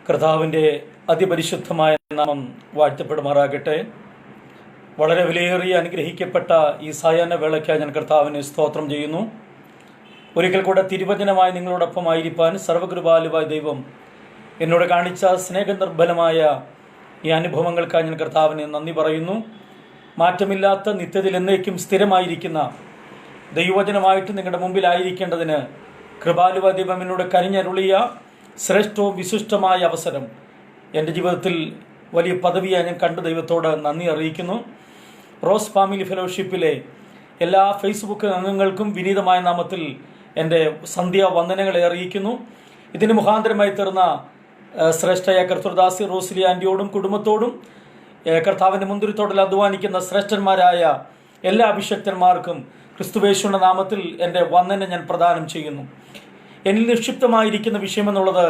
കർത്താവിൻ്റെ അതിപരിശുദ്ധമായ നാമം വാഴ്ത്തപ്പെടുമാറാകട്ടെ. വളരെ വിലയേറിയ അനുഗ്രഹിക്കപ്പെട്ട ഈ സായാഹ്ന വേളയ്ക്കായി ഞാൻ കർത്താവിനെ സ്തോത്രം ചെയ്യുന്നു. ഒരിക്കൽ കൂടെ തിരുവചനമായി നിങ്ങളോടൊപ്പം ആയിരിക്കാൻ സർവകൃപാലുവായ ദൈവം എന്നോട് കാണിച്ച സ്നേഹനിർഭലമായ ഈ അനുഭവങ്ങൾക്കായി ഞാൻ കർത്താവിന് നന്ദി പറയുന്നു. മാറ്റമില്ലാത്ത നിത്യതയിൽ എന്നേക്കും സ്ഥിരമായിരിക്കുന്ന ദൈവവചനമായിട്ട് നിങ്ങളുടെ മുമ്പിലായിരിക്കേണ്ടതിന് കൃപാലുവായ ദൈവം എന്നോട് കനിഞ്ഞരുളിയ ശ്രേഷ്ഠവും വിശിഷ്ടമായ അവസരം എൻ്റെ ജീവിതത്തിൽ വലിയ പദവിയായി ഞാൻ കണ്ട് ദൈവത്തോട് നന്ദി അറിയിക്കുന്നു. റോസ് ഫാമിലി ഫെലോഷിപ്പിലെ എല്ലാ ഫേസ്ബുക്ക് അംഗങ്ങൾക്കും വിനീതമായ നാമത്തിൽ എൻ്റെ സന്ധ്യാവന്ദനങ്ങളെ അറിയിക്കുന്നു. ഇതിന് മുഖാന്തരമായി തീർന്ന ശ്രേഷ്ഠയായ കർത്തൃദാസി റോസ്ലി ആൻറ്റിയോടും കുടുംബത്തോടും കർത്താവിൻ്റെ മുന്തിരിത്തോട്ടിൽ അധ്വാനിക്കുന്ന ശ്രേഷ്ഠന്മാരായ എല്ലാ അഭിഷക്തന്മാർക്കും ക്രിസ്തുവേശുവിൻ്റെ നാമത്തിൽ എൻ്റെ വന്ദനം ഞാൻ പ്രദാനം ചെയ്യുന്നു. എന്നിൽ നിക്ഷിപ്തമായിരിക്കുന്ന വിഷയമെന്നുള്ളത്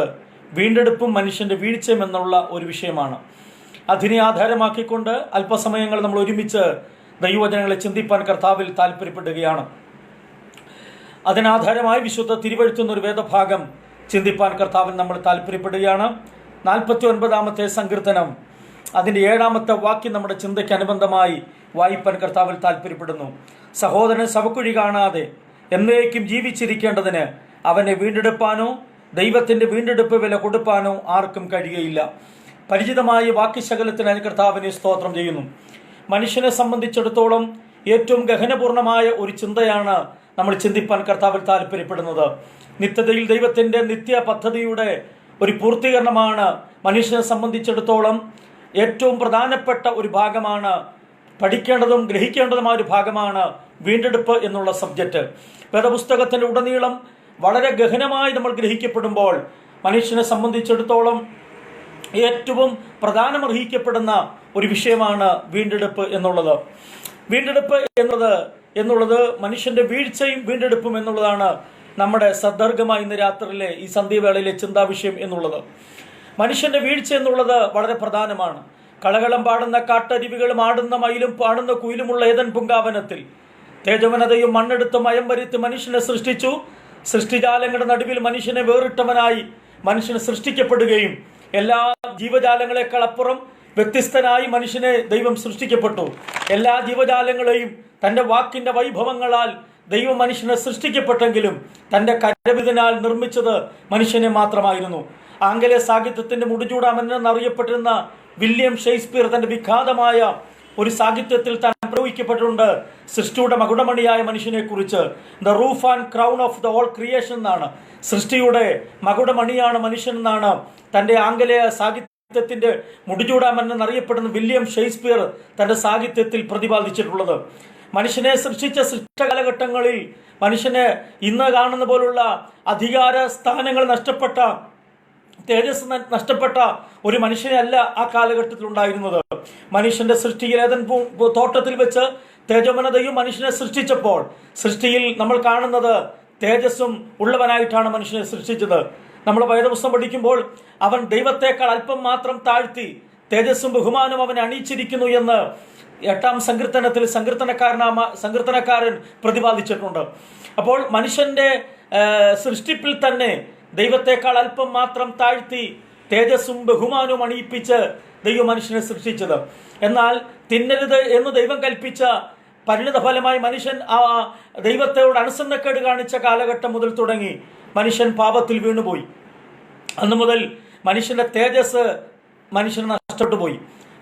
വീണ്ടെടുപ്പും മനുഷ്യൻ്റെ വീഴ്ചയും എന്നുള്ള ഒരു വിഷയമാണ്. അതിനെ ആധാരമാക്കിക്കൊണ്ട് അല്പസമയങ്ങൾ നമ്മൾ ഒരുമിച്ച് ദൈവവചനങ്ങളെ ചിന്തിപ്പാൻ കർത്താവിൽ താല്പര്യപ്പെടുകയാണ്. അതിനാധാരമായി വിശുദ്ധ തിരുവെഴുത്തുന്ന ഒരു വേദഭാഗം ചിന്തിപ്പാൻ കർത്താവിൽ നമ്മൾ താല്പര്യപ്പെടുകയാണ്. 49-ാമത്തെ സങ്കീർത്തനം അതിൻ്റെ 7-ാമത്തെ വാക്യം നമ്മുടെ ചിന്തയ്ക്ക് അനുബന്ധമായി വായിപ്പാൻ കർത്താവിൽ താല്പര്യപ്പെടുന്നു. സഹോദരൻ ശവക്കുഴി കാണാതെ എന്നേക്കും ജീവിച്ചിരിക്കേണ്ടതിന് അവനെ വീണ്ടെടുപ്പാനോ ദൈവത്തിൻ്റെ വീണ്ടെടുപ്പ് വില കൊടുപ്പാനോ ആർക്കും കഴിയുകയില്ല. പരിചിതമായ വാക്യശകലത്തിനായി കർത്താവിനെ സ്തോത്രം ചെയ്യുന്നു. മനുഷ്യനെ സംബന്ധിച്ചിടത്തോളം ഏറ്റവും ഗഹനപൂർണമായ ഒരു ചിന്തയാണ് നമ്മൾ ചിന്തിപ്പാൻ കർത്താവിൽ താല്പര്യപ്പെടുന്നത്. നിത്യതയിൽ ദൈവത്തിൻ്റെ നിത്യ പദ്ധതിയുടെ ഒരു പൂർത്തീകരണമാണ് മനുഷ്യനെ സംബന്ധിച്ചിടത്തോളം ഏറ്റവും പ്രധാനപ്പെട്ട ഒരു ഭാഗമാണ്. പഠിക്കേണ്ടതും ഗ്രഹിക്കേണ്ടതുമായ ഒരു ഭാഗമാണ് വീണ്ടെടുപ്പ് എന്നുള്ള സബ്ജക്റ്റ്. വേദപുസ്തകത്തിൻ്റെ ഉടനീളം വളരെ ഗഹനമായി നമ്മൾ ഗ്രഹിക്കപ്പെടുമ്പോൾ മനുഷ്യനെ സംബന്ധിച്ചിടത്തോളം ഏറ്റവും പ്രധാനമർഹിക്കപ്പെടുന്ന ഒരു വിഷയമാണ് വീണ്ടെടുപ്പ് എന്നുള്ളത്. വീണ്ടെടുപ്പ് എന്നുള്ളത് മനുഷ്യന്റെ വീഴ്ചയും വീണ്ടെടുപ്പും എന്നുള്ളതാണ് നമ്മുടെ സദർഗമായി ഇന്ന് രാത്രിയിലെ ഈ സന്ധ്യവേളയിലെ ചിന്താവിഷയം എന്നുള്ളത്. മനുഷ്യന്റെ വീഴ്ച എന്നുള്ളത് വളരെ പ്രധാനമാണ്. കളകളം പാടുന്ന കാട്ടരുവികളും ആടുന്ന മയിലും പാടുന്ന കുയിലുമുള്ള ഏദൻ പൂങ്കാവനത്തിൽ തേജവനതയും മണ്ണെടുത്ത് മയം വരുത്തി മനുഷ്യനെ സൃഷ്ടിച്ചു. സൃഷ്ടിജാലങ്ങളുടെ നടുവിൽ മനുഷ്യനെ വേറിട്ടവനായി മനുഷ്യനെ സൃഷ്ടിക്കപ്പെടുകയും എല്ലാ ജീവജാലങ്ങളെക്കാൾ അപ്പുറം വ്യത്യസ്തനായി മനുഷ്യനെ ദൈവം സൃഷ്ടിക്കപ്പെട്ടു. എല്ലാ ജീവജാലങ്ങളെയും തൻ്റെ വാക്കിൻ്റെ വൈഭവങ്ങളാൽ ദൈവം മനുഷ്യനെ സൃഷ്ടിക്കപ്പെട്ടെങ്കിലും തൻ്റെ കരവിധനാൽ നിർമ്മിച്ചത് മനുഷ്യനെ മാത്രമായിരുന്നു. ആംഗലേയ സാഹിത്യത്തിൻ്റെ മുടിചൂടാമൻ എന്നറിയപ്പെട്ടിരുന്ന വില്യം ഷേക്സ്പിയർ തൻ്റെ വിഖ്യാതമായ ഒരു സാഹിത്യത്തിൽ താൻ പ്രയോഗിക്കപ്പെട്ടിട്ടുണ്ട് സൃഷ്ടിയുടെ മകുടമണിയായ മനുഷ്യനെ കുറിച്ച്. The roof and crown of the all creation എന്നാണ്. സൃഷ്ടിയുടെ മകുടമണിയാണ് മനുഷ്യൻ എന്നാണ് തൻ്റെ ആംഗലേയ സാഹിത്യത്തിന്റെ മുടിചൂടാമൻ എന്നറിയപ്പെടുന്ന വില്യം ഷേക്സ്പിയർ തൻ്റെ സാഹിത്യത്തിൽ പ്രതിപാദിച്ചിട്ടുള്ളത്. മനുഷ്യനെ സൃഷ്ടിച്ച സൃഷ്ടകാലഘട്ടങ്ങളിൽ മനുഷ്യനെ ഇന്ന് കാണുന്ന പോലുള്ള അധികാര സ്ഥാനങ്ങൾ നഷ്ടപ്പെട്ട തേജസ് നഷ്ടപ്പെട്ട ഒരു മനുഷ്യനല്ല ആ കാലഘട്ടത്തിൽ ഉണ്ടായിരുന്നത്. മനുഷ്യന്റെ സൃഷ്ടിയിൽ ഏദൻ തോട്ടത്തിൽ വെച്ച് തേജോമനതയും മനുഷ്യനെ സൃഷ്ടിച്ചപ്പോൾ സൃഷ്ടിയിൽ നമ്മൾ കാണുന്നത് തേജസ്സും ഉള്ളവനായിട്ടാണ് മനുഷ്യനെ സൃഷ്ടിച്ചത്. നമ്മൾ വേദപുസ്തകം പഠിക്കുമ്പോൾ അവൻ ദൈവത്തെക്കാൾ അല്പം മാത്രം താഴ്ത്തി തേജസ്സും ബഹുമാനവും അവനെ അണിയിച്ചിരിക്കുന്നു എന്ന് 8-ാം സങ്കീർത്തനത്തിൽ സങ്കീർത്തനക്കാരൻ പ്രതിപാദിച്ചിട്ടുണ്ട്. അപ്പോൾ മനുഷ്യന്റെ സൃഷ്ടിപ്പിൽ തന്നെ ദൈവത്തെക്കാൾ അല്പം മാത്രം താഴ്ത്തി തേജസ്സും ബഹുമാനവും അണിയിപ്പിച്ച് ദൈവം മനുഷ്യനെ സൃഷ്ടിച്ചത്. എന്നാൽ തിന്നരുത് എന്ന് ദൈവം കൽപ്പിച്ച പരിണിത ഫലമായി മനുഷ്യൻ ആ ദൈവത്തോട് അനുസരണക്കേട് കാണിച്ച കാലഘട്ടം മുതൽ തുടങ്ങി മനുഷ്യൻ പാപത്തിൽ വീണുപോയി. അന്ന് മുതൽ മനുഷ്യന്റെ തേജസ് മനുഷ്യന് നഷ്ടപ്പെട്ടു പോയി.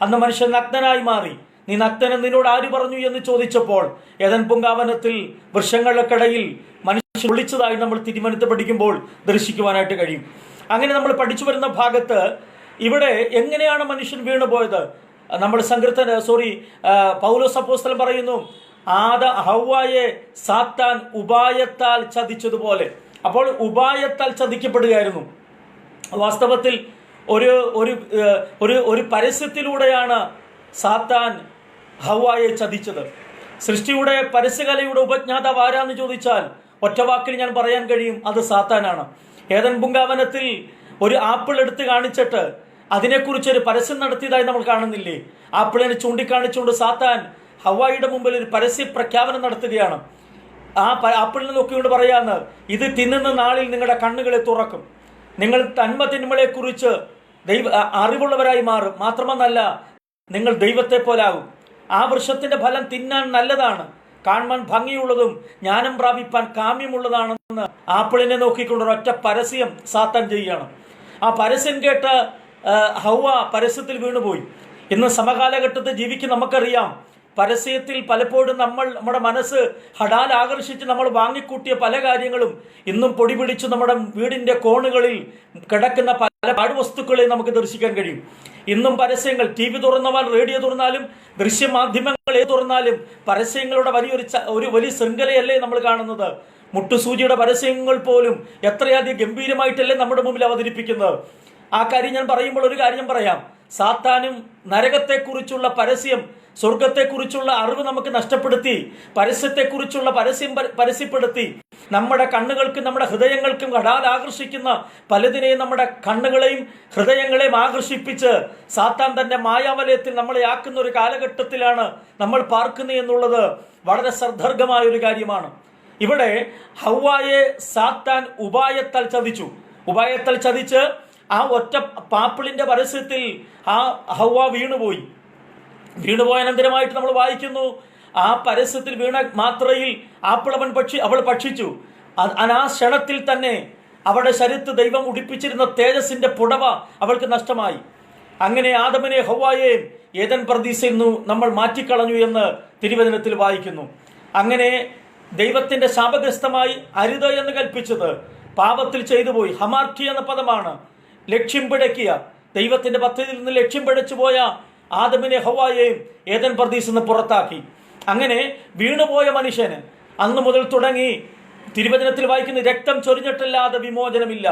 അന്ന് മനുഷ്യൻ നഗ്നനായി മാറി. നീ നഗ്നൻ നിന്നോട് ആര് പറഞ്ഞു എന്ന് ചോദിച്ചപ്പോൾ ഏദൻ പൂങ്കാവനത്തിൽ വൃക്ഷങ്ങൾക്കിടയിൽ മനുഷ്യൻ ഒളിച്ചതായി നമ്മൾ തിരുവനന്തപുരത്ത് പഠിക്കുമ്പോൾ ദർശിക്കുവാനായിട്ട് കഴിയും. അങ്ങനെ നമ്മൾ പഠിച്ചു വരുന്ന ഭാഗത്ത് ഇവിടെ എങ്ങനെയാണ് മനുഷ്യൻ വീണുപോയത്? നമ്മൾ പൗലോസ് അപ്പോസ്തലൻ പറയുന്നു, ഹവ്വായെ സാത്താൻ ഉപായത്താൽ ചതിച്ചതുപോലെ. അപ്പോൾ ഉപായത്താൽ ചതിക്കപ്പെടുകയായിരുന്നു. വാസ്തവത്തിൽ ഒരു പരസ്യത്തിലൂടെയാണ് സാത്താൻ ഹവ്വായെ ചതിച്ചത്. സൃഷ്ടിയുടെ പരസ്യകലയുടെ ഉപജ്ഞാതാവ് ആരാന്ന് ചോദിച്ചാൽ ഒറ്റവാക്കിൽ ഞാൻ പറയാൻ കഴിയും, അത് സാത്താനാണ്. ഏദൻ പൂങ്കാവനത്തിൽ ഒരു ആപ്പിൾ എടുത്ത് കാണിച്ചിട്ട് അതിനെക്കുറിച്ചൊരു പരസ്യം നടത്തിയതായി നമ്മൾ കാണുന്നില്ലേ? ആപ്പിളിനെ ചൂണ്ടിക്കാണിച്ചുകൊണ്ട് സാത്താൻ ഹവ്വായുടെ മുമ്പിൽ ഒരു പരസ്യ പ്രഖ്യാപനം നടത്തുകയാണ്. ആ ആപ്പിളിനെ നോക്കിക്കൊണ്ട് പറയാന്ന്, ഇത് തിന്നുന്ന നാളിൽ നിങ്ങളുടെ കണ്ണുകളെ തുറക്കും, നിങ്ങൾ നന്മ തിന്മകളെ കുറിച്ച് അറിവുള്ളവരായി മാറും. മാത്രമെന്നല്ല, നിങ്ങൾ ദൈവത്തെ പോലാകും. ആ വൃക്ഷത്തിന്റെ ഫലം തിന്നാൻ നല്ലതാണ്, കാണാൻ ഭംഗിയുള്ളതും ജ്ഞാനം പ്രാപിപ്പാൻ കാമ്യമുള്ളതാണെന്ന് ആപ്പിളിനെ നോക്കിക്കൊണ്ട് ഒരൊറ്റ പരസ്യം സാത്താൻ ചെയ്യുകയാണ്. ആ പരസ്യം കേട്ട് ഹൗവ പരസ്യത്തിൽ വീണുപോയി. ഇന്ന് സമകാലഘട്ടത്തിൽ ജീവിക്കും നമുക്കറിയാം, പരസ്യത്തിൽ പലപ്പോഴും നമ്മുടെ മനസ്സ് ഹഠാൽ ആകർഷിച്ച് നമ്മൾ വാങ്ങിക്കൂട്ടിയ പല കാര്യങ്ങളും ഇന്നും പൊടി പിടിച്ച് നമ്മുടെ വീടിന്റെ കോണുകളിൽ കിടക്കുന്ന പല പാഴ്വസ്തുക്കളെ നമുക്ക് ദർശിക്കാൻ കഴിയും. ഇന്നും പരസ്യങ്ങൾ, TV തുറന്നാൽ, റേഡിയോ തുറന്നാലും, ദൃശ്യമാധ്യമങ്ങൾ തുറന്നാലും പരസ്യങ്ങളുടെ വലിയ ശൃംഖലയല്ലേ നമ്മൾ കാണുന്നത്. മുട്ടുസൂചിയുടെ പരസ്യങ്ങൾ പോലും എത്രയധികം ഗംഭീരമായിട്ടല്ലേ നമ്മുടെ മുമ്പിൽ അവതരിപ്പിക്കുന്നത്. ആ കാര്യം ഞാൻ പറയുമ്പോൾ ഒരു കാര്യം പറയാം. സാത്താനും നരകത്തെക്കുറിച്ചുള്ള പരസ്യം, സ്വർഗത്തെക്കുറിച്ചുള്ള അറിവ് നമുക്ക് നഷ്ടപ്പെടുത്തി, പരസ്യത്തെക്കുറിച്ചുള്ള പരസ്യപ്പെടുത്തി നമ്മുടെ കണ്ണുകൾക്കും നമ്മുടെ ഹൃദയങ്ങൾക്കും ഹഠാൽ ആകർഷിക്കുന്ന പലതിനെയും നമ്മുടെ കണ്ണുകളെയും ഹൃദയങ്ങളെയും ആകർഷിപ്പിച്ച് സാത്താൻ തന്റെ മായാവലയത്തിൽ നമ്മളെ ആക്കുന്ന ഒരു കാലഘട്ടത്തിലാണ് നമ്മൾ പാർക്കുന്നത് എന്നുള്ളത് വളരെ ശ്രദ്ധർഘമായ ഒരു കാര്യമാണ്. ഇവിടെ ഹൗവായെ സാത്താൻ ഉപായത്താൽ ചതിച്ച് ആ ഒറ്റ പാപ്പിളിന്റെ പരസ്യത്തിൽ ആ ഹൗവ വീണുപോയ അനന്തരമായിട്ട് നമ്മൾ വായിക്കുന്നു, ആ പരസ്യത്തിൽ വീണ മാത്രയിൽ അവൾ ഭക്ഷിച്ചു. ആ ക്ഷണത്തിൽ തന്നെ അവളുടെ ശരീരത്ത് ദൈവം ഉടിപ്പിച്ചിരുന്ന തേജസ്സിന്റെ പുടവ അവൾക്ക് നഷ്ടമായി. അങ്ങനെ ആദമിനെ ഹൗവായെയും ഏദൻ പർദീസയിൽ നിന്ന് നമ്മൾ മാറ്റിക്കളഞ്ഞു എന്ന് തിരുവചനത്തിൽ വായിക്കുന്നു. അങ്ങനെ ദൈവത്തിന്റെ ശാപഗ്രസ്തമായി അരുത് എന്ന് കൽപ്പിച്ചത് പാപത്തിൽ ചെയ്തുപോയി. ഹമാർട്ടി എന്ന പദമാണ് ലക്ഷ്യം പിഴക്കിയ, ദൈവത്തിന്റെ പദ്ധതിയിൽ നിന്ന് ലക്ഷ്യം പിഴച്ചു പോയ ആദമിനെ ഹൗവായെയും ഏദൻ പർദീസിൽ നിന്ന് പുറത്താക്കി. അങ്ങനെ വീണുപോയ മനുഷ്യന് അന്നു മുതൽ തുടങ്ങി തിരുവചനത്തിൽ വായിക്കുന്ന രക്തം ചൊരിഞ്ഞിട്ടല്ലാതെ വിമോചനമില്ല.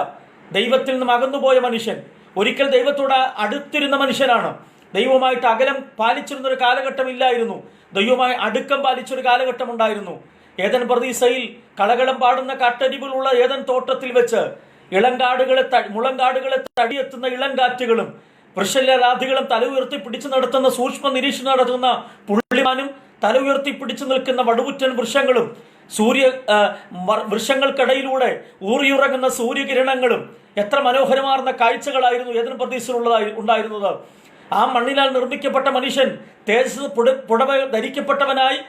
ദൈവത്തിൽ നിന്നും അകന്നുപോയ മനുഷ്യൻ, ഒരിക്കൽ ദൈവത്തോട് അടുത്തിരുന്ന മനുഷ്യനാണ്. ദൈവവുമായിട്ട് അകലം പാലിച്ചിരുന്ന ഒരു കാലഘട്ടം ഇല്ലായിരുന്നു, ദൈവവുമായി അടുക്കം പാലിച്ചൊരു കാലഘട്ടം ഉണ്ടായിരുന്നു. ഏദൻ പർദീസയിൽ കളകളം പാടുന്ന കാട്ടരികളുള്ള ഏദൻ തോട്ടത്തിൽ വെച്ച് മുളങ്കാടുകളെ തടിയെത്തുന്ന ഇളങ്കാറ്റുകളും വൃക്ഷലരാധികളും തല ഉയർത്തി പിടിച്ചു നടത്തുന്ന സൂക്ഷ്മ നിരീക്ഷണം നടത്തുന്ന പുള്ളിമാനും തല ഉയർത്തി പിടിച്ചു നിൽക്കുന്ന വടുവുറ്റൻ വൃക്ഷങ്ങളും വൃക്ഷങ്ങൾക്കിടയിലൂടെ ഊറിയുറങ്ങുന്ന സൂര്യകിരണങ്ങളും എത്ര മനോഹരമാർന്ന കാഴ്ചകളായിരുന്നു ഏദൻ പർദീസിൽ ഉണ്ടായിരുന്നത്. ആ മണ്ണിനാൽ നിർമ്മിക്കപ്പെട്ട മനുഷ്യൻ തേജസ് പുടവ ധരിക്കപ്പെട്ടവനായി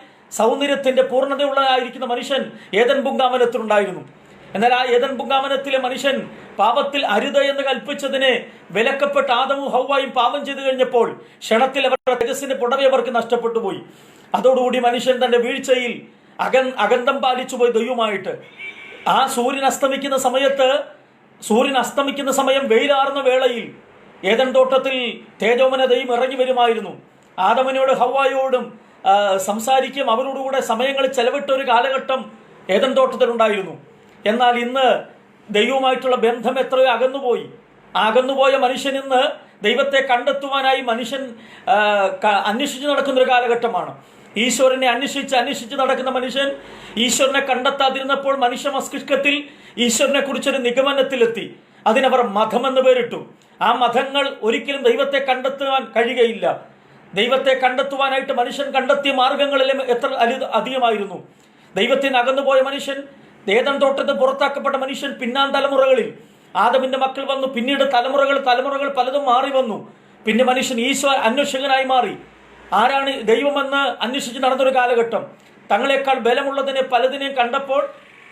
സൗന്ദര്യത്തിന്റെ പൂർണ്ണതയുള്ളതായിരിക്കുന്ന മനുഷ്യൻ ഏദൻ പൂങ്കാവനത്തിലുണ്ടായിരുന്നു. എന്നാൽ ആ ഏദൻ പൂങ്കാവനത്തിലെ മനുഷ്യൻ പാപത്തിൽ അരുത് എന്ന് കൽപ്പിച്ചതിനെ വിലക്കപ്പെട്ട ആദമും ഹൗവായും പാപം ചെയ്തു കഴിഞ്ഞപ്പോൾ ക്ഷണത്തിൽ അവരുടെ തേജസ്സിന്റെ പുടവ അവർക്ക് നഷ്ടപ്പെട്ടു പോയി. അതോടുകൂടി മനുഷ്യൻ തന്റെ വീഴ്ചയിൽ അകന്തം പാലിച്ചു പോയി ദൈവമായിട്ട്. ആ സൂര്യൻ അസ്തമിക്കുന്ന സമയം വെയിലാർന്ന വേളയിൽ ഏദൻ തോട്ടത്തിൽ തേജോമനതയും ഇറങ്ങി വരുമായിരുന്നു. ആദമിനോട് ഹൗവായോടും സംസാരിക്കും, അവരോടുകൂടെ സമയങ്ങൾ ചെലവിട്ട ഒരു കാലഘട്ടം ഏദൻ തോട്ടത്തിലുണ്ടായിരുന്നു. എന്നാൽ ഇന്ന് ദൈവവുമായിട്ടുള്ള ബന്ധം എത്രയോ അകന്നുപോയി. അകന്നുപോയ മനുഷ്യൻ ഇന്ന് ദൈവത്തെ കണ്ടെത്തുവാനായി മനുഷ്യൻ അന്വേഷിച്ച് നടക്കുന്ന ഒരു കാലഘട്ടമാണ്. ഈശ്വരനെ അന്വേഷിച്ച് നടക്കുന്ന മനുഷ്യൻ ഈശ്വരനെ കണ്ടെത്താതിരുന്നപ്പോൾ മനുഷ്യ മസ്തിഷ്കത്തിൽ ഈശ്വരനെ കുറിച്ചൊരു നിഗമനത്തിലെത്തി. അതിനവർ മതമെന്ന് പേരിട്ടു. ആ മതങ്ങൾ ഒരിക്കലും ദൈവത്തെ കണ്ടെത്തുവാൻ കഴിയുകയില്ല. ദൈവത്തെ കണ്ടെത്തുവാനായിട്ട് മനുഷ്യൻ കണ്ടെത്തിയ മാർഗങ്ങളിലും എത്ര അധികമായിരുന്നു. ദൈവത്തിന് അകന്നുപോയ മനുഷ്യൻ, ഏദൻ തോട്ടത്തിൽ പുറത്താക്കപ്പെട്ട മനുഷ്യൻ പിന്നാൻ തലമുറകളിൽ ആദമിന്റെ മക്കൾ വന്നു. പിന്നീട് തലമുറകൾ പലതും മാറി വന്നു. പിന്നെ മനുഷ്യൻ ഈശ്വര അന്വേഷകനായി മാറി. ആരാണ് ദൈവമെന്ന് അന്വേഷിച്ച് നടന്നൊരു കാലഘട്ടം. തങ്ങളെക്കാൾ ബലമുള്ളതിനെ പലതിനെയും കണ്ടപ്പോൾ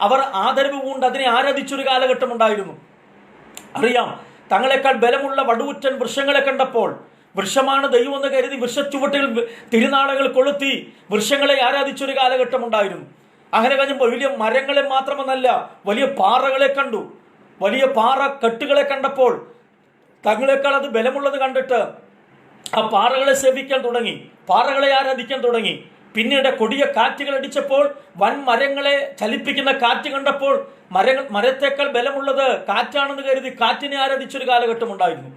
അവർ ആദരവ് കൊണ്ട് അതിനെ ആരാധിച്ചൊരു കാലഘട്ടം ഉണ്ടായിരുന്നു. അറിയാം, തങ്ങളെക്കാൾ ബലമുള്ള വടുവുറ്റൻ വൃക്ഷങ്ങളെ കണ്ടപ്പോൾ വൃക്ഷമാണ് ദൈവമെന്ന് കരുതി വൃക്ഷച്ചുവട്ടിൽ തിരുനാളുകൾ കൊളുത്തി വൃക്ഷങ്ങളെ ആരാധിച്ചൊരു കാലഘട്ടം ഉണ്ടായിരുന്നു. അങ്ങനെ കഴിഞ്ഞപ്പോൾ വലിയ മരങ്ങളെ മാത്രമെന്നല്ല, വലിയ പാറകളെ കണ്ടു. വലിയ കെട്ടുകളെ കണ്ടപ്പോൾ തങ്ങളെക്കാൾ അത് ബലമുള്ളത് കണ്ടിട്ട് ആ പാറകളെ സേവിക്കാൻ തുടങ്ങി, പാറകളെ ആരാധിക്കാൻ തുടങ്ങി. പിന്നീട് കൊടിയ കാറ്റുകൾ അടിച്ചപ്പോൾ വൻ മരങ്ങളെ ചലിപ്പിക്കുന്ന കാറ്റ് കണ്ടപ്പോൾ മരത്തേക്കാൾ ബലമുള്ളത് കാറ്റാണെന്ന് കരുതി കാറ്റിനെ ആരാധിച്ചൊരു കാലഘട്ടം ഉണ്ടായിരുന്നു.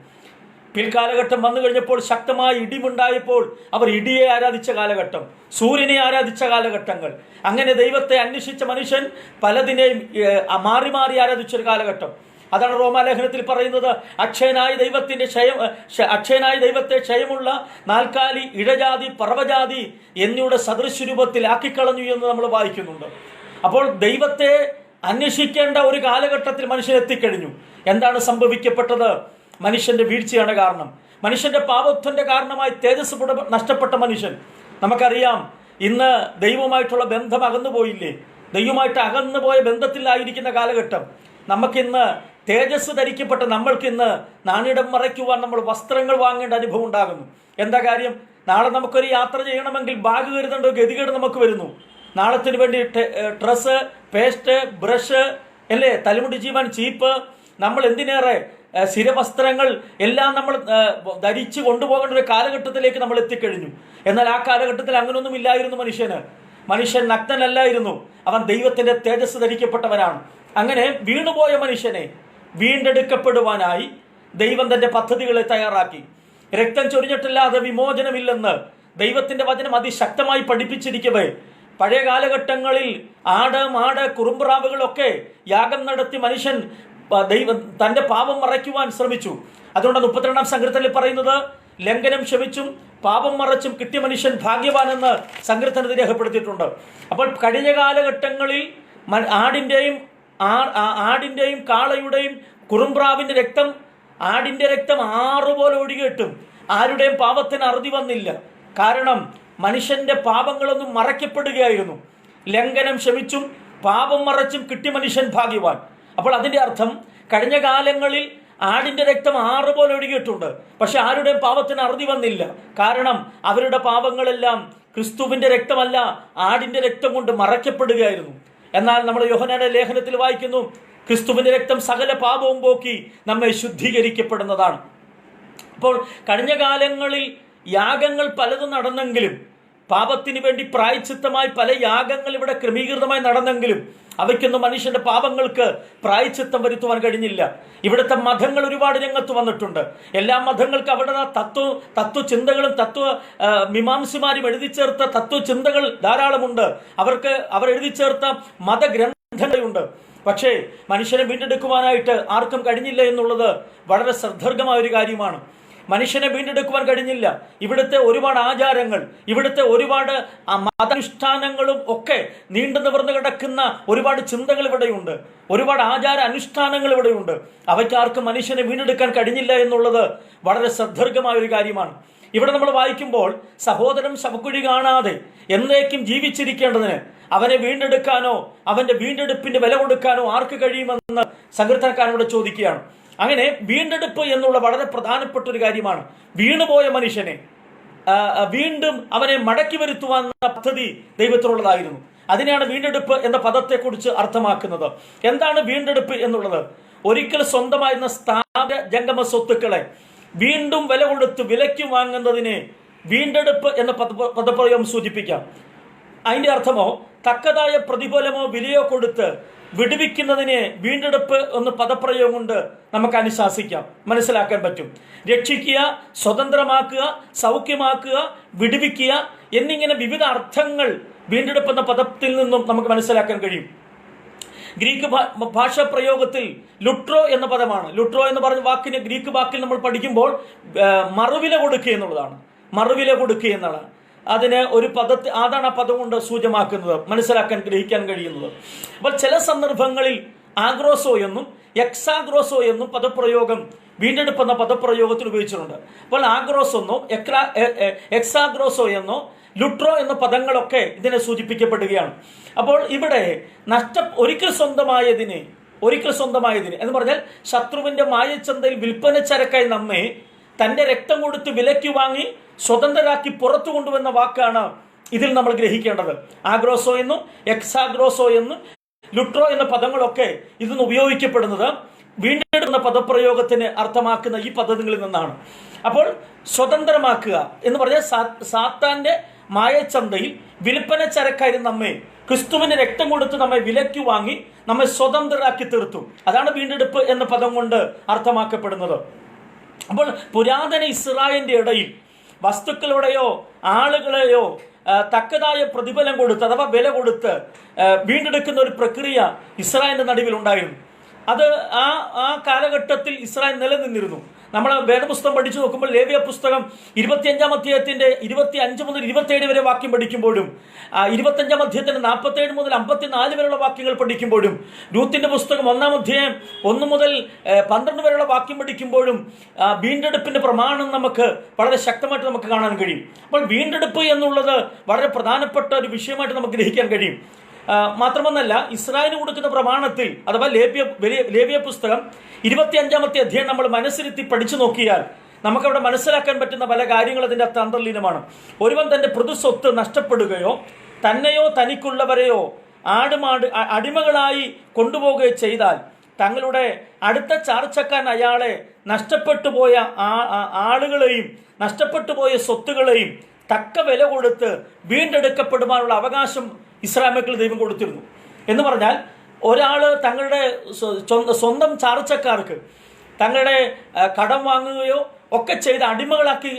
പിൽക്കാലഘട്ടം വന്നു കഴിഞ്ഞപ്പോൾ ശക്തമായ ഇടിമുണ്ടായപ്പോൾ അവർ ഇടിയെ ആരാധിച്ച കാലഘട്ടം, സൂര്യനെ ആരാധിച്ച കാലഘട്ടങ്ങൾ. അങ്ങനെ ദൈവത്തെ അന്വേഷിച്ച മനുഷ്യൻ പലതിനെയും മാറി മാറി ആരാധിച്ചൊരു കാലഘട്ടം. അതാണ് റോമാലേഖനത്തിൽ പറയുന്നത്, അക്ഷയനായ ദൈവത്തെ ക്ഷയമുള്ള നാൽക്കാലി, ഇഴജാതി, പർവ്വജാതി എന്നിവയുടെ സദൃശരൂപത്തിൽ ആക്കിക്കളഞ്ഞു എന്ന് നമ്മൾ വായിക്കുന്നുണ്ട്. അപ്പോൾ ദൈവത്തെ അന്വേഷിക്കേണ്ട ഒരു കാലഘട്ടത്തിൽ മനുഷ്യൻ എത്തിക്കഴിഞ്ഞു. എന്താണ് സംഭവിക്കപ്പെട്ടത്? മനുഷ്യന്റെ വീഴ്ചയാണ് കാരണം. മനുഷ്യന്റെ പാപത്വന്റെ കാരണമായി തേജസ് നഷ്ടപ്പെട്ട മനുഷ്യൻ. നമുക്കറിയാം, ഇന്ന് ദൈവവുമായിട്ടുള്ള ബന്ധം അകന്നുപോയില്ലേ? ദൈവമായിട്ട് അകന്നുപോയ ബന്ധത്തിലായിരിക്കുന്ന കാലഘട്ടം. നമുക്കിന്ന് തേജസ് ധരിക്കപ്പെട്ട നമ്മൾക്കിന്ന് നാണിടം മറയ്ക്കുവാൻ നമ്മൾ വസ്ത്രങ്ങൾ വാങ്ങേണ്ട അനുഭവം ഉണ്ടാകുന്നു. എന്താ കാര്യം? നാളെ നമുക്കൊരു യാത്ര ചെയ്യണമെങ്കിൽ ബാഗ് കരുതേണ്ട ഗതികേട് നമുക്ക് വരുന്നു. നാളത്തിന് വേണ്ടി ഡ്രസ്സ്, പേസ്റ്റ്, ബ്രഷ്, അല്ലേ, തലമുടി ജീവൻ, ചീപ്പ്, നമ്മൾ എന്തിനേറെ ശിരവസ്ത്രങ്ങൾ എല്ലാം നമ്മൾ ധരിച്ചു കൊണ്ടുപോകേണ്ട ഒരു കാലഘട്ടത്തിലേക്ക് നമ്മൾ എത്തിക്കഴിഞ്ഞു. എന്നാൽ ആ കാലഘട്ടത്തിൽ അങ്ങനെയൊന്നും ഇല്ലായിരുന്നു. മനുഷ്യൻ നഗ്നനല്ലായിരുന്നു, അവൻ ദൈവത്തിന്റെ തേജസ് ധരിക്കപ്പെട്ടവനാണ്. അങ്ങനെ വീണുപോയ മനുഷ്യനെ വീണ്ടെടുക്കപ്പെടുവാനായി ദൈവം തന്റെ പദ്ധതികളെ തയ്യാറാക്കി. രക്തം ചൊരിഞ്ഞിട്ടില്ലാതെ വിമോചനമില്ലെന്ന് ദൈവത്തിന്റെ വചനം അതിശക്തമായി പഠിപ്പിച്ചിരിക്കവേ, പഴയ കാലഘട്ടങ്ങളിൽ മാട്, കുറുമ്പ്രാവുകളൊക്കെ യാഗം നടത്തി മനുഷ്യൻ ദൈവം തന്റെ പാപം മറയ്ക്കുവാൻ ശ്രമിച്ചു. അതുകൊണ്ട് 32-ാം സങ്കീർത്തനത്തിൽ പറയുന്നത്, ലംഘനം ക്ഷമിച്ചും പാപം മറച്ചും കിട്ടിയ മനുഷ്യൻ ഭാഗ്യവാനെന്ന് സങ്കീർത്തനത്തിൽ രേഖപ്പെടുത്തിയിട്ടുണ്ട്. അപ്പോൾ കഴിഞ്ഞ കാലഘട്ടങ്ങളിൽ ആടിന്റെയും കാളയുടെയും കുറുമ്പ്രാവിന്റെ രക്തം, ആടിന്റെ രക്തം ആറുപോലെ ഒഴുകിയിട്ടും ആരുടെയും പാപത്തിന് അറുതി വന്നില്ല. കാരണം മനുഷ്യന്റെ പാപങ്ങളൊന്നും മറയ്ക്കപ്പെടുകയായിരുന്നു. ലംഘനം ക്ഷമിച്ചും പാപം മറച്ചും കിട്ടിയ മനുഷ്യൻ ഭാഗ്യവാൻ. അപ്പോൾ അതിന്റെ അർത്ഥം, കഴിഞ്ഞ കാലങ്ങളിൽ ആടിന്റെ രക്തം ആറുപോലെ ഒഴുകിയിട്ടുണ്ട്, പക്ഷെ ആരുടെയും പാപത്തിന് അറുതി വന്നില്ല. കാരണം അവരുടെ പാപങ്ങളെല്ലാം ക്രിസ്തുവിന്റെ രക്തമല്ല, ആടിന്റെ രക്തം കൊണ്ട് മറയ്ക്കപ്പെടുകയായിരുന്നു. എന്നാൽ നമ്മൾ യോഹന്നാന്റെ ലേഖനത്തിൽ വായിക്കുന്നു, ക്രിസ്തുവിന്റെ രക്തം സകല പാപവും പോക്കി നമ്മെ ശുദ്ധീകരിക്കപ്പെടുന്നതാണ്. അപ്പോൾ കഴിഞ്ഞ കാലങ്ങളിൽ യാഗങ്ങൾ പലതും നടന്നെങ്കിലും, പാപത്തിന് വേണ്ടി പ്രായച്ചിത്തമായി പല യാഗങ്ങൾ ഇവിടെ ക്രമീകൃതമായി നടന്നെങ്കിലും അവയ്ക്കൊന്നും മനുഷ്യന്റെ പാപങ്ങൾക്ക് പ്രായച്ചിത്തം വരുത്തുവാൻ കഴിഞ്ഞില്ല. ഇവിടുത്തെ മതങ്ങൾ ഒരുപാട് രംഗത്ത് വന്നിട്ടുണ്ട്. എല്ലാ മതങ്ങൾക്ക് അവിടെ തത്വചിന്തകളും മീമാംസിമാരും എഴുതി ചേർത്ത തത്വചിന്തകൾ ധാരാളമുണ്ട്. അവർ എഴുതി ചേർത്ത മതഗ്രന്ഥങ്ങളുണ്ട്. പക്ഷേ മനുഷ്യനെ വീണ്ടെടുക്കുവാനായിട്ട് ആർക്കും കഴിഞ്ഞില്ല എന്നുള്ളത് വളരെ ശ്രദ്ധർഘമായ ഒരു കാര്യമാണ്. മനുഷ്യനെ വീണ്ടെടുക്കുവാൻ കഴിഞ്ഞില്ല. ഇവിടുത്തെ ഒരുപാട് ആചാരങ്ങൾ, ഇവിടുത്തെ ഒരുപാട് മതാനുഷ്ഠാനങ്ങളും ഒക്കെ നീണ്ടു നിവർന്നു കിടക്കുന്ന ഒരുപാട് ചിന്തകൾ ഇവിടെയുണ്ട്, ഒരുപാട് ആചാര അനുഷ്ഠാനങ്ങൾ ഇവിടെയുണ്ട്. അവയ്ക്കാർക്കും മനുഷ്യനെ വീണ്ടെടുക്കാൻ കഴിഞ്ഞില്ല എന്നുള്ളത് വളരെ ശ്രദ്ധർഘമായ ഒരു കാര്യമാണ്. ഇവിടെ നമ്മൾ വായിക്കുമ്പോൾ, സഹോദരൻ ശവക്കുഴി കാണാതെ എന്നേക്കും ജീവിച്ചിരിക്കേണ്ടതിന് അവനെ വീണ്ടെടുക്കാനോ അവന്റെ വീണ്ടെടുപ്പിന്റെ വില കൊടുക്കാനോ ആർക്ക് കഴിയുമെന്ന് സങ്കീർത്തനക്കാരനോട് ചോദിക്കുകയാണ്. അങ്ങനെ വീണ്ടെടുപ്പ് എന്നുള്ള വളരെ പ്രധാനപ്പെട്ട ഒരു കാര്യമാണ്. വീണുപോയ മനുഷ്യനെ വീണ്ടും അവനെ മടക്കി വരുത്തുവാൻ പദ്ധതി ദൈവത്തിനുള്ളതായിരുന്നു. അതിനെയാണ് വീണ്ടെടുപ്പ് എന്ന പദത്തെക്കുറിച്ച് അർത്ഥമാക്കുന്നത്. എന്താണ് വീണ്ടെടുപ്പ് എന്നുള്ളത്? ഒരിക്കൽ സ്വന്തമായിരുന്ന സ്ഥാപന ജംഗമ സ്വത്തുക്കളെ വീണ്ടും വില കൊടുത്ത് വിലയ്ക്ക് വാങ്ങുന്നതിനെ വീണ്ടെടുപ്പ് എന്ന പദപ്രയോഗം സൂചിപ്പിക്കാം. അതിന്റെ അർത്ഥമോ തക്കതായ പ്രതിഫലമോ വിലയോ കൊടുത്ത് വിടുവിക്കുന്നതിനെ വീണ്ടെടുപ്പ് എന്ന പദപ്രയോഗം കൊണ്ട് നമുക്ക് അനുശാസിക്കാം, മനസ്സിലാക്കാൻ പറ്റും. രക്ഷിക്കുക, സ്വതന്ത്രമാക്കുക, സൗഖ്യമാക്കുക, വിടുവിക്കുക എന്നിങ്ങനെ വിവിധ അർത്ഥങ്ങൾ വീണ്ടെടുപ്പ് എന്ന പദത്തിൽ നിന്നും നമുക്ക് മനസ്സിലാക്കാൻ കഴിയും. ഗ്രീക്ക് ഭാഷാ പ്രയോഗത്തിൽ ലുട്രോ എന്ന പദമാണ്. ലുട്രോ എന്ന് പറഞ്ഞ വാക്കിന് ഗ്രീക്ക് വാക്കിൽ നമ്മൾ പഠിക്കുമ്പോൾ മറുവില കൊടുക്കുക എന്നുള്ളതാണ്. മറുവില കൊടുക്കുക എന്നുള്ളതാണ് അതിന് ഒരു അതാണ് ആ പദം കൊണ്ട് സൂചമാക്കുന്നത്, മനസ്സിലാക്കാൻ ഗ്രഹിക്കാൻ കഴിയുന്നത്. അപ്പോൾ ചില സന്ദർഭങ്ങളിൽ ആഗ്രോസോ എന്നും എക്സാഗ്രോസോ എന്നും പദപ്രയോഗം വീണ്ടെടുപ്പ് എന്ന പദപ്രയോഗത്തിൽ ഉപയോഗിച്ചിട്ടുണ്ട്. അപ്പോൾ ആഗ്രോസ് എന്നോ എക്സാഗ്രോസോ എന്നോ ലുട്രോ എന്ന പദങ്ങളൊക്കെ ഇതിനെ സൂചിപ്പിക്കപ്പെടുകയാണ്. അപ്പോൾ ഇവിടെ ഒരിക്കൽ സ്വന്തമായതിന് എന്ന് പറഞ്ഞാൽ ശത്രുവിന്റെ മായച്ചന്തയിൽ വിൽപ്പന ചരക്കായി നമ്മെ തന്റെ രക്തം കൊടുത്ത് വിലയ്ക്ക് വാങ്ങി സ്വതന്ത്രരാക്കി പുറത്തു കൊണ്ടുവന്ന വാക്കാണ് ഇതിൽ നമ്മൾ ഗ്രഹിക്കേണ്ടത്. ആഗ്രോസോ എന്നും എക്സാഗ്രോസോ എന്നും ലുട്രോ എന്ന പദങ്ങളൊക്കെ ഇതിന് ഉപയോഗിക്കപ്പെടുന്നത് വീണ്ടെടുക്കുന്ന പദപ്രയോഗത്തിന് അർത്ഥമാക്കുന്ന ഈ പദ്ധതികളിൽ നിന്നാണ്. അപ്പോൾ സ്വതന്ത്രമാക്കുക എന്ന് പറഞ്ഞാൽ സാത്താന്റെ മായച്ചന്തയിൽ വിൽപ്പന ചരക്കായി നമ്മെ ക്രിസ്തുവിന്റെ രക്തം കൊടുത്ത് നമ്മെ വിലയ്ക്ക് വാങ്ങി നമ്മെ സ്വതന്ത്രരാക്കി തീർത്തു. അതാണ് വീണ്ടെടുപ്പ് എന്ന പദം കൊണ്ട് അർത്ഥമാക്കപ്പെടുന്നത്. അപ്പോൾ പുരാതന ഇസ്രായേലിന്റെ ഇടയിൽ വസ്തുക്കളുടെയോ ആളുകളെയോ തക്കതായ പ്രതിഫലം കൊടുത്ത് അഥവാ വില കൊടുത്ത് വീണ്ടെടുക്കുന്ന ഒരു പ്രക്രിയ ഇസ്രായേലിന്റെ നടുവിൽ ഉണ്ടായിരുന്നു. അത് ആ ആ കാലഘട്ടത്തിൽ ഇസ്രായേൽ നിലനിന്നിരുന്നു. നമ്മൾ വേദപുസ്തകം പഠിച്ചു നോക്കുമ്പോൾ ലേവ്യ പുസ്തകം 25-ാം അധ്യായത്തിന്റെ 25 മുതൽ 27 വരെ വാക്യം പഠിക്കുമ്പോഴും 25-ാം അധ്യായത്തിന്റെ 47 മുതൽ 54 വരെയുള്ള വാക്യങ്ങൾ പഠിക്കുമ്പോഴും രൂത്തിന്റെ പുസ്തകം 1-ാം അധ്യായം 1 മുതൽ 12 വരെയുള്ള വാക്യം പഠിക്കുമ്പോഴും വീണ്ടെടുപ്പിന്റെ പ്രമാണം നമുക്ക് വളരെ ശക്തമായിട്ട് നമുക്ക് കാണാൻ കഴിയും. അപ്പോൾ വീണ്ടെടുപ്പ് എന്നുള്ളത് വളരെ പ്രധാനപ്പെട്ട ഒരു വിഷയമായിട്ട് നമുക്ക് ഗ്രഹിക്കാൻ കഴിയും. മാത്രമൊന്നല്ല, ഇസ്രായേലിന് കൊടുക്കുന്ന പ്രമാണത്തിൽ അഥവാ ലേവ്യ പുസ്തകം 25-ാമത്തെ അധ്യായം നമ്മൾ മനസ്സിരുത്തി പഠിച്ചു നോക്കിയാൽ നമുക്കവിടെ മനസ്സിലാക്കാൻ പറ്റുന്ന പല കാര്യങ്ങൾ അതിൻ്റെ അകത്ത് അന്തർലീനമാണ്. ഒരുവൻ തൻ്റെ പൊതുസ്വത്ത് നഷ്ടപ്പെടുകയോ തന്നെയോ തനിക്കുള്ളവരെയോ അടിമകളായി കൊണ്ടുപോവുകയോ ചെയ്താൽ തങ്ങളുടെ അടുത്ത ചാർച്ചക്കാരൻ അയാളെ നഷ്ടപ്പെട്ടു പോയ ആളുകളെയും നഷ്ടപ്പെട്ടു പോയ സ്വത്തുകളെയും തക്ക വില കൊടുത്ത് വീണ്ടെടുക്കപ്പെടുവാനുള്ള അവകാശം ഇസ്രായേൽ മക്കൾ ദൈവം കൊടുത്തിരുന്നു. എന്ന് പറഞ്ഞാൽ ഒരാൾ തങ്ങളുടെ സ്വന്തം ചാർച്ചക്കാർക്ക് തങ്ങളുടെ കടം വാങ്ങുകയോ ഒക്കെ ചെയ്ത് അടിമകളാക്കി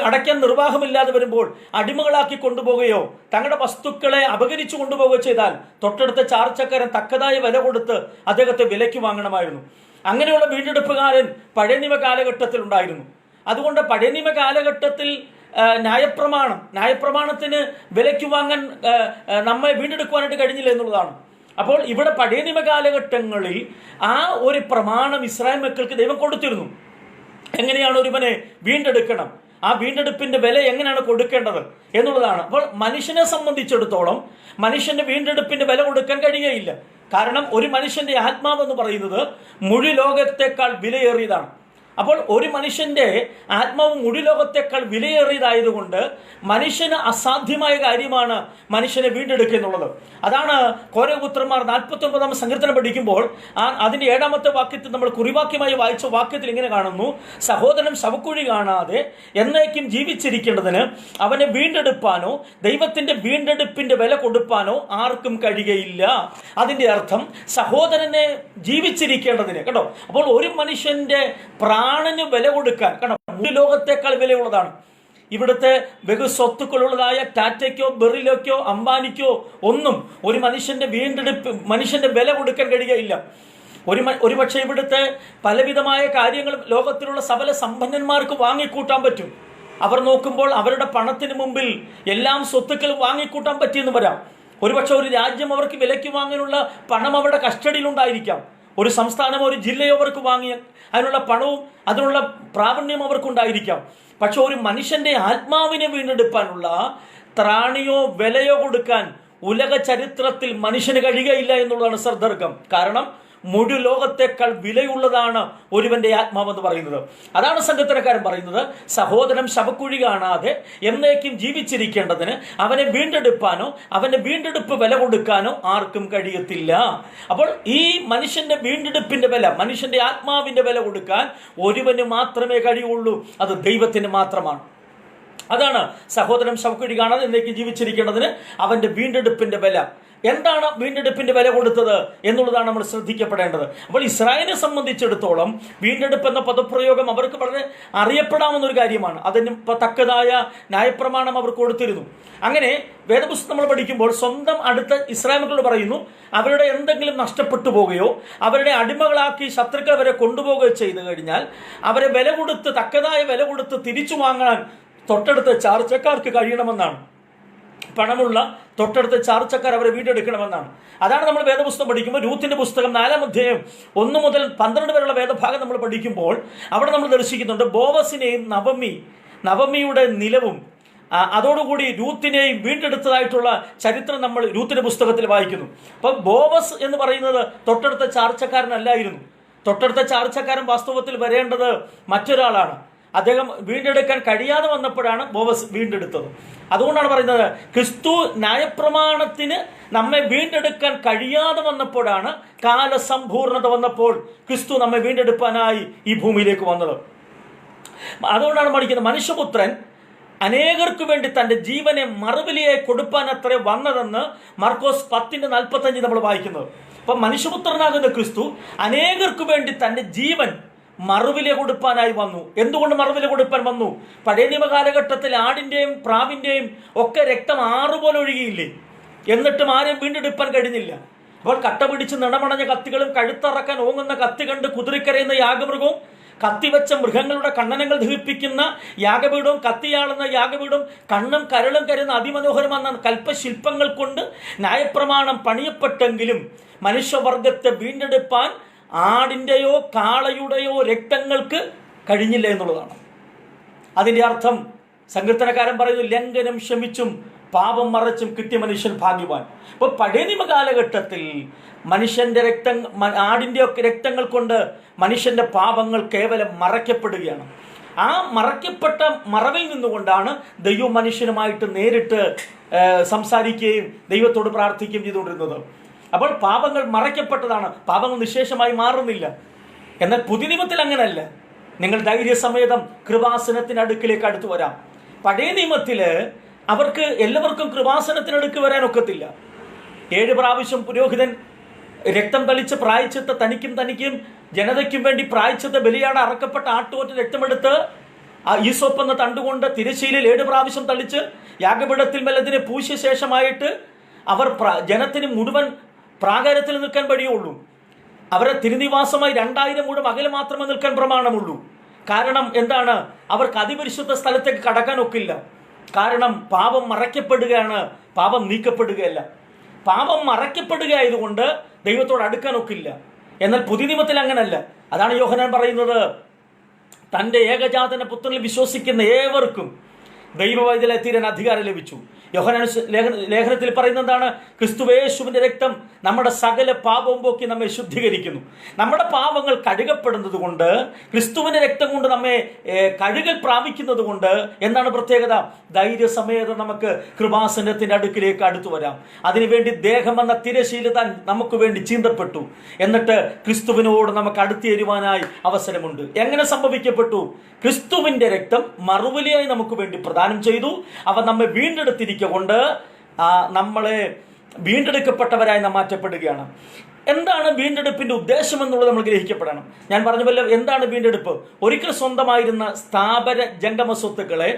അടയ്ക്കാൻ നിർവാഹമില്ലാതെ വരുമ്പോൾ അടിമകളാക്കി കൊണ്ടുപോവുകയോ തങ്ങളുടെ വസ്തുക്കളെ അപഹരിച്ചു കൊണ്ടുപോവുകയോ ചെയ്താൽ തൊട്ടടുത്ത ചാർച്ചക്കാരൻ തക്കതായ വില കൊടുത്ത് അദ്ദേഹത്തെ വിലയ്ക്ക് വാങ്ങണമായിരുന്നു. അങ്ങനെയുള്ള വീണ്ടെടുപ്പുകാരൻ പഴയ നിയമ കാലഘട്ടത്തിൽ ഉണ്ടായിരുന്നു. അതുകൊണ്ട് പഴയ നിയമ കാലഘട്ടത്തിൽ ന്യായപ്രമാണത്തിന് വിലയ്ക്ക് വാങ്ങാൻ നമ്മെ വീണ്ടെടുക്കുവാനായിട്ട് കഴിഞ്ഞില്ല എന്നുള്ളതാണ്. അപ്പോൾ ഇവിടെ പഴയ നിയമ കാലഘട്ടങ്ങളിൽ ആ ഒരു പ്രമാണം ഇസ്രായേൽ മക്കൾക്ക് ദൈവം കൊടുത്തിരുന്നു. എങ്ങനെയാണ് ഒരുവനെ വീണ്ടെടുക്കണം, ആ വീണ്ടെടുപ്പിന്റെ വില എങ്ങനെയാണ് കൊടുക്കേണ്ടത് എന്നുള്ളതാണ്. അപ്പോൾ മനുഷ്യനെ സംബന്ധിച്ചിടത്തോളം മനുഷ്യന്റെ വീണ്ടെടുപ്പിന്റെ വില കൊടുക്കാൻ കഴിയുകയില്ല. കാരണം ഒരു മനുഷ്യന്റെ ആത്മാവെന്ന് പറയുന്നത് മുഴു ലോകത്തെക്കാൾ വിലയേറിയതാണ്. അപ്പോൾ ഒരു മനുഷ്യന്റെ ആത്മാവ് മുഴു ലോകത്തെക്കാൾ വിലയേറിയതായതുകൊണ്ട് മനുഷ്യന് അസാധ്യമായ കാര്യമാണ് മനുഷ്യനെ വീണ്ടെടുക്കുക എന്നുള്ളത്. അതാണ് കോരഹപുത്രന്മാർ 49-ാം സങ്കീർത്തനം പഠിക്കുമ്പോൾ അതിന്റെ 7-ാമത്തെ വാക്യത്തിൽ നമ്മൾ കുറിവാക്യമായി വായിച്ച വാക്യത്തിൽ ഇങ്ങനെ കാണുന്നു: സഹോദരൻ ശവക്കുഴി കാണാതെ എന്നേക്കും ജീവിച്ചിരിക്കേണ്ടതിന് അവനെ വീണ്ടെടുപ്പാനോ ദൈവത്തിന്റെ വീണ്ടെടുപ്പിന്റെ വില കൊടുപ്പാനോ ആർക്കും കഴിയുകയില്ല. അതിന്റെ അർത്ഥം സഹോദരനെ ജീവിച്ചിരിക്കേണ്ടതിന്, കേട്ടോ. അപ്പോൾ ഒരു മനുഷ്യന്റെ പ്രാണന് വില കൊടുക്കാൻ, കാരണം മുഴു ലോകത്തെക്കാൾ വിലയുള്ളതാണ്. ഇവിടുത്തെ ബഹു സ്വത്തുക്കളുള്ളതായ ടാറ്റയ്ക്കോ ബെറിലോക്കോ അംബാനിക്കോ ഒന്നും ഒരു മനുഷ്യന്റെ വില കൊടുക്കാൻ കഴിയുകയില്ല. ഒരുപക്ഷെ ഇവിടുത്തെ പലവിധമായ കാര്യങ്ങൾ ലോകത്തിലുള്ള സകല സമ്പന്നന്മാർക്ക് വാങ്ങിക്കൂട്ടാൻ പറ്റും. അവർ നോക്കുമ്പോൾ അവരുടെ പണത്തിന് മുമ്പിൽ എല്ലാം സ്വത്തുക്കൾ വാങ്ങിക്കൂട്ടാൻ പറ്റിയെന്ന് വരാം. ഒരുപക്ഷെ ഒരു രാജ്യം അവർക്ക് വിലയ്ക്ക് വാങ്ങാനുള്ള പണം അവരുടെ കസ്റ്റഡിയിലുണ്ടായിരിക്കാം. ഒരു സംസ്ഥാനമോ ഒരു ജില്ലയോ അവർക്ക് വാങ്ങിയ അതിനുള്ള പണവും അതിനുള്ള പ്രാവീണ്യം അവർക്കുണ്ടായിരിക്കാം. പക്ഷെ ഒരു മനുഷ്യന്റെ ആത്മാവിനെ വീണ്ടെടുക്കാനുള്ള ത്രാണിയോ വിലയോ കൊടുക്കാൻ ഉലക ചരിത്രത്തിൽ മനുഷ്യന് കഴിയുകയില്ല എന്നുള്ളതാണ് സർദർക്കം. കാരണം മുഴു ലോകത്തെക്കാൾ വിലയുള്ളതാണ് ഒരുവന്റെ ആത്മാവെന്ന് പറയുന്നത്. അതാണ് സങ്കീർത്തനക്കാരൻ പറയുന്നത്: സഹോദരൻ ശവക്കുഴി കാണാതെ എന്നേക്കും ജീവിച്ചിരിക്കേണ്ടതിന് അവനെ വീണ്ടെടുപ്പാനോ അവന്റെ വീണ്ടെടുപ്പ് വില കൊടുക്കാനോ ആർക്കും കഴിയത്തില്ല. അപ്പോൾ ഈ മനുഷ്യന്റെ വീണ്ടെടുപ്പിന്റെ വില, മനുഷ്യന്റെ ആത്മാവിന്റെ വില കൊടുക്കാൻ ഒരുവന് മാത്രമേ കഴിയുള്ളൂ. അത് ദൈവത്തിന് മാത്രമാണ്. അതാണ് സഹോദരൻ ശവക്കുഴി കാണാതെ എന്നേക്കും ജീവിച്ചിരിക്കേണ്ടതിന് അവന്റെ വീണ്ടെടുപ്പിന്റെ വില. എന്താണ് വീണ്ടെടുപ്പിന്റെ വില കൊടുത്തത് എന്നുള്ളതാണ് നമ്മൾ ശ്രദ്ധിക്കപ്പെടേണ്ടത്. അപ്പോൾ ഇസ്രായേലിനെ സംബന്ധിച്ചിടത്തോളം വീണ്ടെടുപ്പ് എന്ന പദപ്രയോഗം അവർക്ക് വളരെ അറിയപ്പെടാവുന്ന ഒരു കാര്യമാണ്. അതിന് തക്കതായ ന്യായപ്രമാണം അവർ കൊടുത്തിരുന്നു. അങ്ങനെ വേദപുസ്തകം നമ്മൾ പഠിക്കുമ്പോൾ സ്വന്തം അടുത്ത ഇസ്രായേൽ മക്കളോട് പറയുന്നു, അവരുടെ എന്തെങ്കിലും നഷ്ടപ്പെട്ടു പോവുകയോ അവരുടെ അടിമകളാക്കി ശത്രുക്കൾ അവരെ കൊണ്ടുപോവുകയോ ചെയ്തു കഴിഞ്ഞാൽ അവരെ വില കൊടുത്ത് തക്കതായ വില കൊടുത്ത് തിരിച്ചു വാങ്ങാൻ തൊട്ടടുത്ത ചാർച്ചക്കാർക്ക് കഴിയണമെന്നാണ്. പണമുള്ള തൊട്ടടുത്ത ചാർച്ചക്കാർ അവരെ വീണ്ടെടുക്കണമെന്നാണ്. അതാണ് നമ്മൾ വേദപുസ്തകം പഠിക്കുമ്പോൾ രൂത്തിന്റെ പുസ്തകം 4-ാം അധ്യായം 1 മുതൽ 12 വരെയുള്ള വേദഭാഗം നമ്മൾ പഠിക്കുമ്പോൾ അവിടെ നമ്മൾ ദർശിക്കുന്നുണ്ട് ബോവസിനെയും നവമിയുടെ നിലവും അതോടുകൂടി രൂത്തിനെയും വീണ്ടെടുത്തതായിട്ടുള്ള ചരിത്രം നമ്മൾ രൂത്തിന്റെ പുസ്തകത്തിൽ വായിക്കുന്നു. അപ്പോൾ ബോവസ് എന്ന് പറയുന്നത് തൊട്ടടുത്ത ചാർച്ചക്കാരനല്ലായിരുന്നു. തൊട്ടടുത്ത ചാർച്ചക്കാരൻ വാസ്തവത്തിൽ വരേണ്ടത് മറ്റൊരാളാണ്. അദ്ദേഹം വീണ്ടെടുക്കാൻ കഴിയാതെ വന്നപ്പോഴാണ് ബോവസ് വീണ്ടെടുത്തത്. അതുകൊണ്ടാണ് പറയുന്നത് ക്രിസ്തു ന്യായപ്രമാണത്തിന് നമ്മെ വീണ്ടെടുക്കാൻ കഴിയാതെ വന്നപ്പോഴാണ് കാലസമ്പൂർണത വന്നപ്പോൾ ക്രിസ്തു നമ്മെ വീണ്ടെടുക്കാനായി ഈ ഭൂമിയിലേക്ക് വന്നത്. അതുകൊണ്ടാണ് പഠിക്കുന്നത് മനുഷ്യപുത്രൻ അനേകർക്ക് വേണ്ടി തന്റെ ജീവനെ മറുവിലയായി കൊടുപ്പാൻ അത്ര വന്നതെന്ന് മർക്കോസ് 10:45 നമ്മൾ വായിക്കുന്നത്. അപ്പൊ മനുഷ്യപുത്രനാകുന്ന ക്രിസ്തു അനേകർക്ക് വേണ്ടി തന്റെ ജീവൻ മറുവില കൊടുപ്പാനായി വന്നു. എന്തുകൊണ്ട് മറുവില കൊടുപ്പാൻ വന്നു? പഴയ നിയമ കാലഘട്ടത്തിൽ ആടിന്റെയും പ്രാവിന്റെയും ഒക്കെ രക്തം ആറുപോലെ ഒഴുകിയില്ലേ, എന്നിട്ടും ആരെയും വീണ്ടെടുപ്പാൻ കഴിഞ്ഞില്ല. അപ്പോൾ കട്ട പിടിച്ച് നിണമണഞ്ഞ കത്തികളും കഴുത്തറക്കാൻ ഓങ്ങുന്ന കത്തി കണ്ട് കുതിരിക്കരയുന്ന യാഗമൃഗവും, കത്തിവെച്ച മൃഗങ്ങളുടെ കണ്ണനങ്ങൾ ദഹിപ്പിക്കുന്ന യാഗപീഠവും, കത്തിയാളുന്ന യാഗപീഠവും, കണ്ണും കരളും കരുന്ന അതിമനോഹരമെന്ന കൽപ്പശില്പങ്ങൾ കൊണ്ട് ന്യായപ്രമാണം പണിയപ്പെട്ടെങ്കിലും മനുഷ്യവർഗത്തെ വീണ്ടെടുപ്പാൻ ആടിൻ്റെയോ കാളയുടെയോ രക്തങ്ങൾക്ക് കഴിഞ്ഞില്ല എന്നുള്ളതാണ്. അതിൻ്റെ അർത്ഥം സങ്കീർത്തനക്കാരൻ പറയുന്നു, ലംഘനം ക്ഷമിച്ചും പാപം മറച്ചും കിട്ടിയ മനുഷ്യൻ ഭാഗ്യവാൻ. അപ്പോൾ പഴയ നിയമ കാലഘട്ടത്തിൽ മനുഷ്യന്റെ രക്തം, ആടിൻ്റെ ഒക്കെ രക്തങ്ങൾ കൊണ്ട് മനുഷ്യന്റെ പാപങ്ങൾ കേവലം മറയ്ക്കപ്പെടുകയാണ്. ആ മറയ്ക്കപ്പെട്ട മറവിൽ നിന്നുകൊണ്ടാണ് ദൈവം മനുഷ്യനുമായിട്ട് നേരിട്ട് സംസാരിക്കുകയും ദൈവത്തോട് പ്രാർത്ഥിക്കുകയും ചെയ്തുകൊണ്ടിരുന്നത്. അപ്പോൾ പാപങ്ങൾ മറയ്ക്കപ്പെട്ടതാണ്, പാപങ്ങൾ നിശേഷമായി മാറുന്നില്ല. എന്നാൽ പുതിയ നിയമത്തിൽ അങ്ങനല്ല. നിങ്ങൾ ധൈര്യസമേതം കൃപാസനത്തിനടുക്കിലേക്ക് അടുത്തു വരാം. പഴയ നിയമത്തില് അവർക്ക് എല്ലാവർക്കും കൃപാസനത്തിനടുക്ക് വരാനൊക്കത്തില്ല. 7 പ്രാവശ്യം പുരോഹിതൻ രക്തം തളിച്ച് പ്രായച്ചിത്ത തനിക്കും ജനതയ്ക്കും വേണ്ടി പ്രായച്ചിത്ത ബലിയാട് അറക്കപ്പെട്ട ആട്ടുകൊറ്റ രക്തമെടുത്ത് ഈസോപ്പ് എന്ന തണ്ടുകൊണ്ട് തിരശ്ശീലയിൽ 7 പ്രാവശ്യം തളിച്ച് യാഗപീഠത്തിൽ മേലതിനെ പൂശിയ ശേഷമായിട്ട് അവർ ജനത്തിന് മുഴുവൻ പ്രാകാരത്തിൽ നിൽക്കാൻ വഴിയുള്ളൂ. അവരെ തിരുനിവാസമായി 2000 മുഴം അകലെ മാത്രമേ നിൽക്കാൻ പ്രമാണമുള്ളൂ. കാരണം എന്താണ്? അവർക്ക് അതിപരിശുദ്ധ സ്ഥലത്തേക്ക് കടക്കാൻ ഒക്കില്ല. കാരണം പാപം മറയ്ക്കപ്പെടുകയാണ്, പാപം നീക്കപ്പെടുകയല്ല. പാപം മറയ്ക്കപ്പെടുക ആയതുകൊണ്ട് ദൈവത്തോട് അടുക്കാൻ ഒക്കില്ല. എന്നാൽ പുതിയ നിയമത്തിൽ അങ്ങനല്ല. അതാണ് യോഹന്നാൻ പറയുന്നത്, തൻ്റെ ഏകജാതന പുത്രനിൽ വിശ്വസിക്കുന്ന ഏവർക്കും ദൈവവൈദ്യലെ തീരാൻ അധികാരം ലഭിച്ചു. യോഹന്നാൻ ലേഖനത്തിൽ പറയുന്നത് എന്താണ്? ക്രിസ്തുവേശുവിന്റെ രക്തം നമ്മുടെ സകല പാപവും പോക്കി നമ്മെ ശുദ്ധീകരിക്കുന്നു. നമ്മുടെ പാപങ്ങൾ കഴുകപ്പെടുന്നത് കൊണ്ട്, ക്രിസ്തുവിന്റെ രക്തം കൊണ്ട് നമ്മെ കഴുകൽ പ്രാപിക്കുന്നത് കൊണ്ട് എന്താണ് പ്രത്യേകത? ധൈര്യസമേതം നമുക്ക് കൃപാസനത്തിന്റെ അടുക്കിലേക്ക് അടുത്തു വരാം. അതിനുവേണ്ടി ദേഹം എന്ന തിരശീല താൻ നമുക്ക് വേണ്ടി ചീന്തപ്പെട്ടു. എന്നിട്ട് ക്രിസ്തുവിനോട് നമുക്ക് അടുത്തേരുവാനായി അവസരമുണ്ട്. എങ്ങനെ സംഭവിക്കപ്പെട്ടു? ക്രിസ്തുവിന്റെ രക്തം മറുവിലയായി നമുക്ക് വേണ്ടി പ്രദാനം ചെയ്തു. അവ നമ്മെ വീണ്ടെടുത്തിരിക്കൊണ്ട് നമ്മളെ വീണ്ടെടുക്കപ്പെട്ടവരായി നാം മാറ്റപ്പെടുകയാണ്. എന്താണ് വീണ്ടെടുപ്പിന്റെ ഉദ്ദേശം എന്നുള്ളത് നമ്മൾ ഗ്രഹിക്കപ്പെടണം. ഞാൻ പറഞ്ഞ പോലെ എന്താണ് വീണ്ടെടുപ്പ്? ഒരിക്കൽ സ്വന്തമായിരുന്ന സ്ഥാപന ജംഗമ സ്വത്തുക്കളെ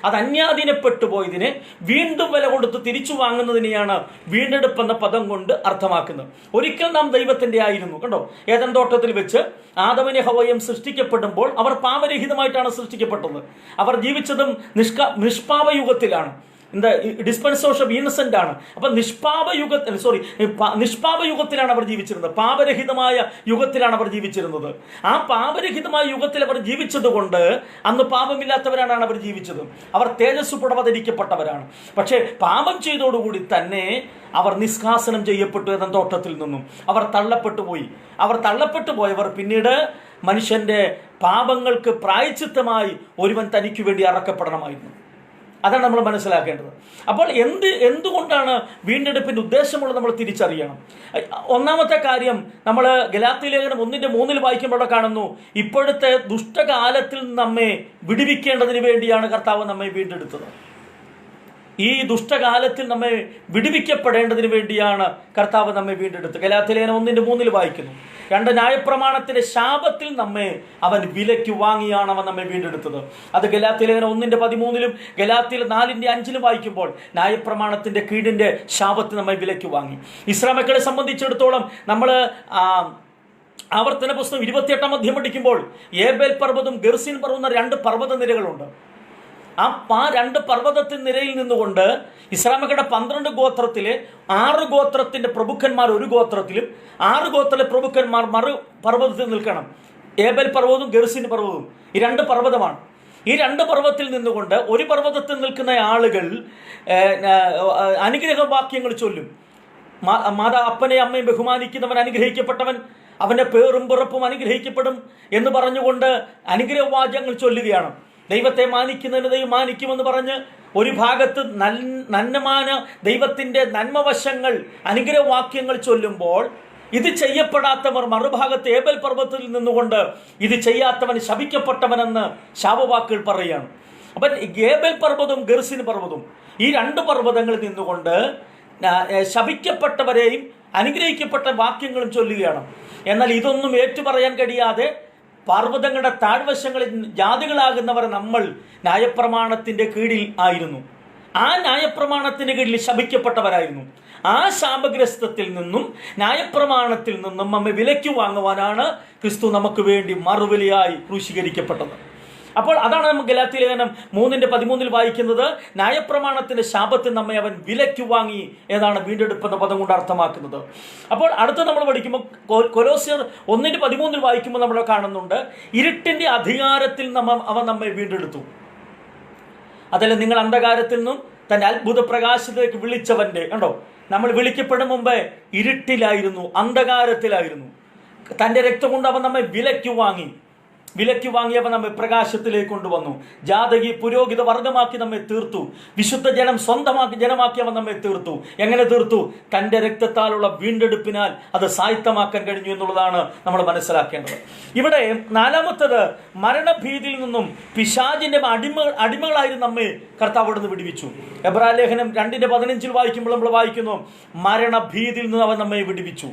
അത് അന്യാധീനപ്പെട്ടു പോയതിനെ വീണ്ടും വില കൊടുത്ത് തിരിച്ചു വാങ്ങുന്നതിനെയാണ് വീണ്ടെടുപ്പ് എന്ന പദം കൊണ്ട് അർത്ഥമാക്കുന്നത്. ഒരിക്കൽ നാം ദൈവത്തിന്റെ ആയിരുന്നു. കണ്ടോ, ഏദൻ തോട്ടത്തിൽ വെച്ച് ആദമിനെ ഹവ്വയും സൃഷ്ടിക്കപ്പെടുമ്പോൾ അവർ പാപരഹിതമായിട്ടാണ് സൃഷ്ടിക്കപ്പെട്ടത്. അവർ ജീവിച്ചതും നിഷ്പാപയുഗത്തിലാണ്. ഡിസ്പെൻസേഷൻ ഓഫ് ഇന്നസെന്റ് ആണ്. അപ്പൊ നിഷ്പാപ യുഗത്തിലാണ് അവർ ജീവിച്ചിരുന്നത്. പാപരഹിതമായ യുഗത്തിലാണ് അവർ ജീവിച്ചിരുന്നത്. ആ പാപരഹിതമായ യുഗത്തിൽ അവർ ജീവിച്ചത് കൊണ്ട് അന്ന് പാപമില്ലാത്തവരാണ് അവർ ജീവിച്ചത്. അവർ തേജസ് പുടവതരിക്കപ്പെട്ടവരാണ്. പക്ഷേ പാപം ചെയ്തോടുകൂടി തന്നെ അവർ നിഷ്കാസനം ചെയ്യപ്പെട്ടു എന്ന തോട്ടത്തിൽ നിന്നും അവർ തള്ളപ്പെട്ടു പോയി. അവർ തള്ളപ്പെട്ടു പോയവർ പിന്നീട് മനുഷ്യന്റെ പാപങ്ങൾക്ക് പ്രായശ്ചിത്തമായി ഒരുവൻ തനിക്ക് വേണ്ടി അറക്കപ്പെടണമായിരുന്നു. അതാണ് നമ്മൾ മനസ്സിലാക്കേണ്ടത്. അപ്പോൾ എന്തുകൊണ്ടാണ് വീണ്ടെടുപ്പിന്റെ ഉദ്ദേശമുള്ളത് നമ്മൾ തിരിച്ചറിയണം. ഒന്നാമത്തെ കാര്യം, നമ്മൾ ഗലാത്യ ലേഖനം 1:3 വായിക്കുമ്പോൾ കാണുന്നു, ഇപ്പോഴത്തെ ദുഷ്ടകാലത്തിൽ നമ്മെ വിടുവിക്കേണ്ടതിന് വേണ്ടിയാണ് കർത്താവ് നമ്മെ വീണ്ടെടുത്തത്. ഈ ദുഷ്ടകാലത്തിൽ നമ്മെ വിടുവിക്കപ്പെടേണ്ടതിന് വേണ്ടിയാണ് കർത്താവ് നമ്മെ വീണ്ടെടുത്തത്. ഗലാത്യ ലേഖനം 1:3 വായിക്കുന്നു, 2 ന്യായപ്രമാണത്തിന്റെ ശാപത്തിൽ നമ്മെ അവൻ വിലയ്ക്ക് വാങ്ങിയാണ് അവൻ നമ്മെ വീണ്ടെടുത്തത്. അത് ഗലാത്യ ലേഖനം 1:13 ഗലാത്യർ 4:5 വായിക്കുമ്പോൾ ന്യായപ്രമാണത്തിന്റെ കീഴിന്റെ ശാപത്തിൽ നമ്മെ വിലയ്ക്ക് വാങ്ങി. ഇസ്രായേൽ മക്കളെ സംബന്ധിച്ചിടത്തോളം നമ്മൾ ആവർത്തന പുസ്തകം 28-ാം അധ്യായം പഠിക്കുമ്പോൾ ഏബേൽ പർവ്വതം ഗെർസിൻ പർവ്വതം 2 പർവ്വത നിരകളുണ്ട്. ആ 2 പർവ്വതത്തിൽ നിരയിൽ നിന്നുകൊണ്ട് ഇസ്രായേൽ മക്കളുടെ 12 ഗോത്രത്തിലെ 6 ഗോത്രത്തിന്റെ പ്രഭുക്കന്മാർ ഒരു ഗോത്രത്തിലും 6 ഗോത്രത്തിലെ പ്രഭുക്കന്മാർ മറു പർവ്വതത്തിൽ നിൽക്കണം. ഏബേൽ പർവ്വതവും ഗെർസിൻ പർവ്വതവും ഈ 2 പർവ്വതമാണ്. ഈ 2 പർവ്വതത്തിൽ നിന്നുകൊണ്ട് ഒരു പർവ്വതത്തിൽ നിൽക്കുന്ന ആളുകൾ അനുഗ്രഹവാക്യങ്ങൾ ചൊല്ലും. അപ്പനെയും അമ്മയും ബഹുമാനിക്കുന്നവൻ അനുഗ്രഹിക്കപ്പെട്ടവൻ, അവന്റെ പേറും പിറപ്പും അനുഗ്രഹിക്കപ്പെടും എന്ന് പറഞ്ഞുകൊണ്ട് അനുഗ്രഹവാക്യങ്ങൾ ചൊല്ലുകയാണ്. ദൈവത്തെ മാനിക്കുന്നതിന് ദൈവം മാനിക്കുമെന്ന് പറഞ്ഞ് ഒരു ഭാഗത്ത് നന്മമാന ദൈവത്തിന്റെ നന്മവശങ്ങൾ അനുഗ്രഹവാക്യങ്ങൾ ചൊല്ലുമ്പോൾ, ഇത് ചെയ്യപ്പെടാത്തവർ മറുഭാഗത്ത് ഏബേൽ പർവ്വതത്തിൽ നിന്നുകൊണ്ട് ഇത് ചെയ്യാത്തവൻ ശപിക്കപ്പെട്ടവനെന്ന് ശാപവാക്കുകൾ പറയുകയാണ്. അപ്പം ഏബേൽ പർവ്വതവും ഗെർസിൻ പർവ്വതവും ഈ 2 പർവ്വതങ്ങളിൽ നിന്നുകൊണ്ട് ശപിക്കപ്പെട്ടവരെയും അനുഗ്രഹിക്കപ്പെട്ട വാക്യങ്ങളും ചൊല്ലുകയാണ്. എന്നാൽ ഇതൊന്നും ഏറ്റുപറയാൻ കഴിയാതെ പർവ്വതങ്ങളുടെ താഴ്വശങ്ങളിൽ ജാതികളാകുന്നവർ നമ്മൾ ന്യായപ്രമാണത്തിന്റെ കീഴിൽ ആയിരുന്നു. ആ ന്യായപ്രമാണത്തിന്റെ കീഴിൽ ശപിക്കപ്പെട്ടവരായിരുന്നു. ആ ശാപഗ്രസ്തത്തിൽ നിന്നും ന്യായപ്രമാണത്തിൽ നിന്നും നമ്മെ വിലയ്ക്ക് വാങ്ങുവാനാണ് ക്രിസ്തു നമുക്ക് വേണ്ടി മറുവിലയായി ക്രൂശീകരിക്കപ്പെട്ടത്. അപ്പോൾ അതാണ് നമുക്ക് ഗലാത്യ ലേഖനം 3:13 വായിക്കുന്നത്. ന്യായപ്രമാണത്തിന്റെ ശാപത്തിൽ നമ്മെ അവൻ വിലയ്ക്ക് വാങ്ങി എന്നാണ് വീണ്ടെടുപ്പ് എന്ന പദം കൊണ്ട് അർത്ഥമാക്കുന്നത്. അപ്പോൾ അടുത്ത് നമ്മൾ പഠിക്കുമ്പോൾ കൊലോസ്യർ 1:13 വായിക്കുമ്പോൾ നമ്മൾ കാണുന്നുണ്ട്, ഇരുട്ടിന്റെ അധികാരത്തിൽ അവൻ നമ്മെ വീണ്ടെടുത്തു. അതല്ല, നിങ്ങൾ അന്ധകാരത്തിൽ നിന്നും തന്റെ അത്ഭുത പ്രകാശത്തിലേക്ക് വിളിച്ചവന്റെ, കണ്ടോ, നമ്മൾ വിളിക്കപ്പെടും മുമ്പേ ഇരുട്ടിലായിരുന്നു, അന്ധകാരത്തിലായിരുന്നു. തന്റെ രക്തം കൊണ്ട് അവൻ നമ്മെ വിലയ്ക്ക് വാങ്ങിയവൻ നമ്മെ പ്രകാശത്തിലേക്ക് കൊണ്ടുവന്നു. ജാതകി പുരോഹിത വർഗമാക്കി നമ്മെ തീർത്തു. വിശുദ്ധ ജനം ജനമാക്കി അവൻ നമ്മെ തീർത്തു. എങ്ങനെ തീർത്തു? തന്റെ രക്തത്താലുള്ള വീണ്ടെടുപ്പിനാൽ അത് സായത്തമാക്കാൻ കഴിഞ്ഞു എന്നുള്ളതാണ് നമ്മൾ മനസ്സിലാക്കേണ്ടത്. ഇവിടെ നാലാമത്തത്, മരണഭീതിയിൽ നിന്നും പിശാചിന്റെ അടിമകളായിരുന്നു നമ്മെ കർത്താവ് അവിടുന്ന് വിടുവിച്ചു. എബ്രായ ലേഖനം 2:15 വായിക്കുമ്പോൾ നമ്മൾ വായിക്കുന്നു, മരണഭീതിയിൽ നിന്ന് അവൻ നമ്മെ വിടുവിച്ചു.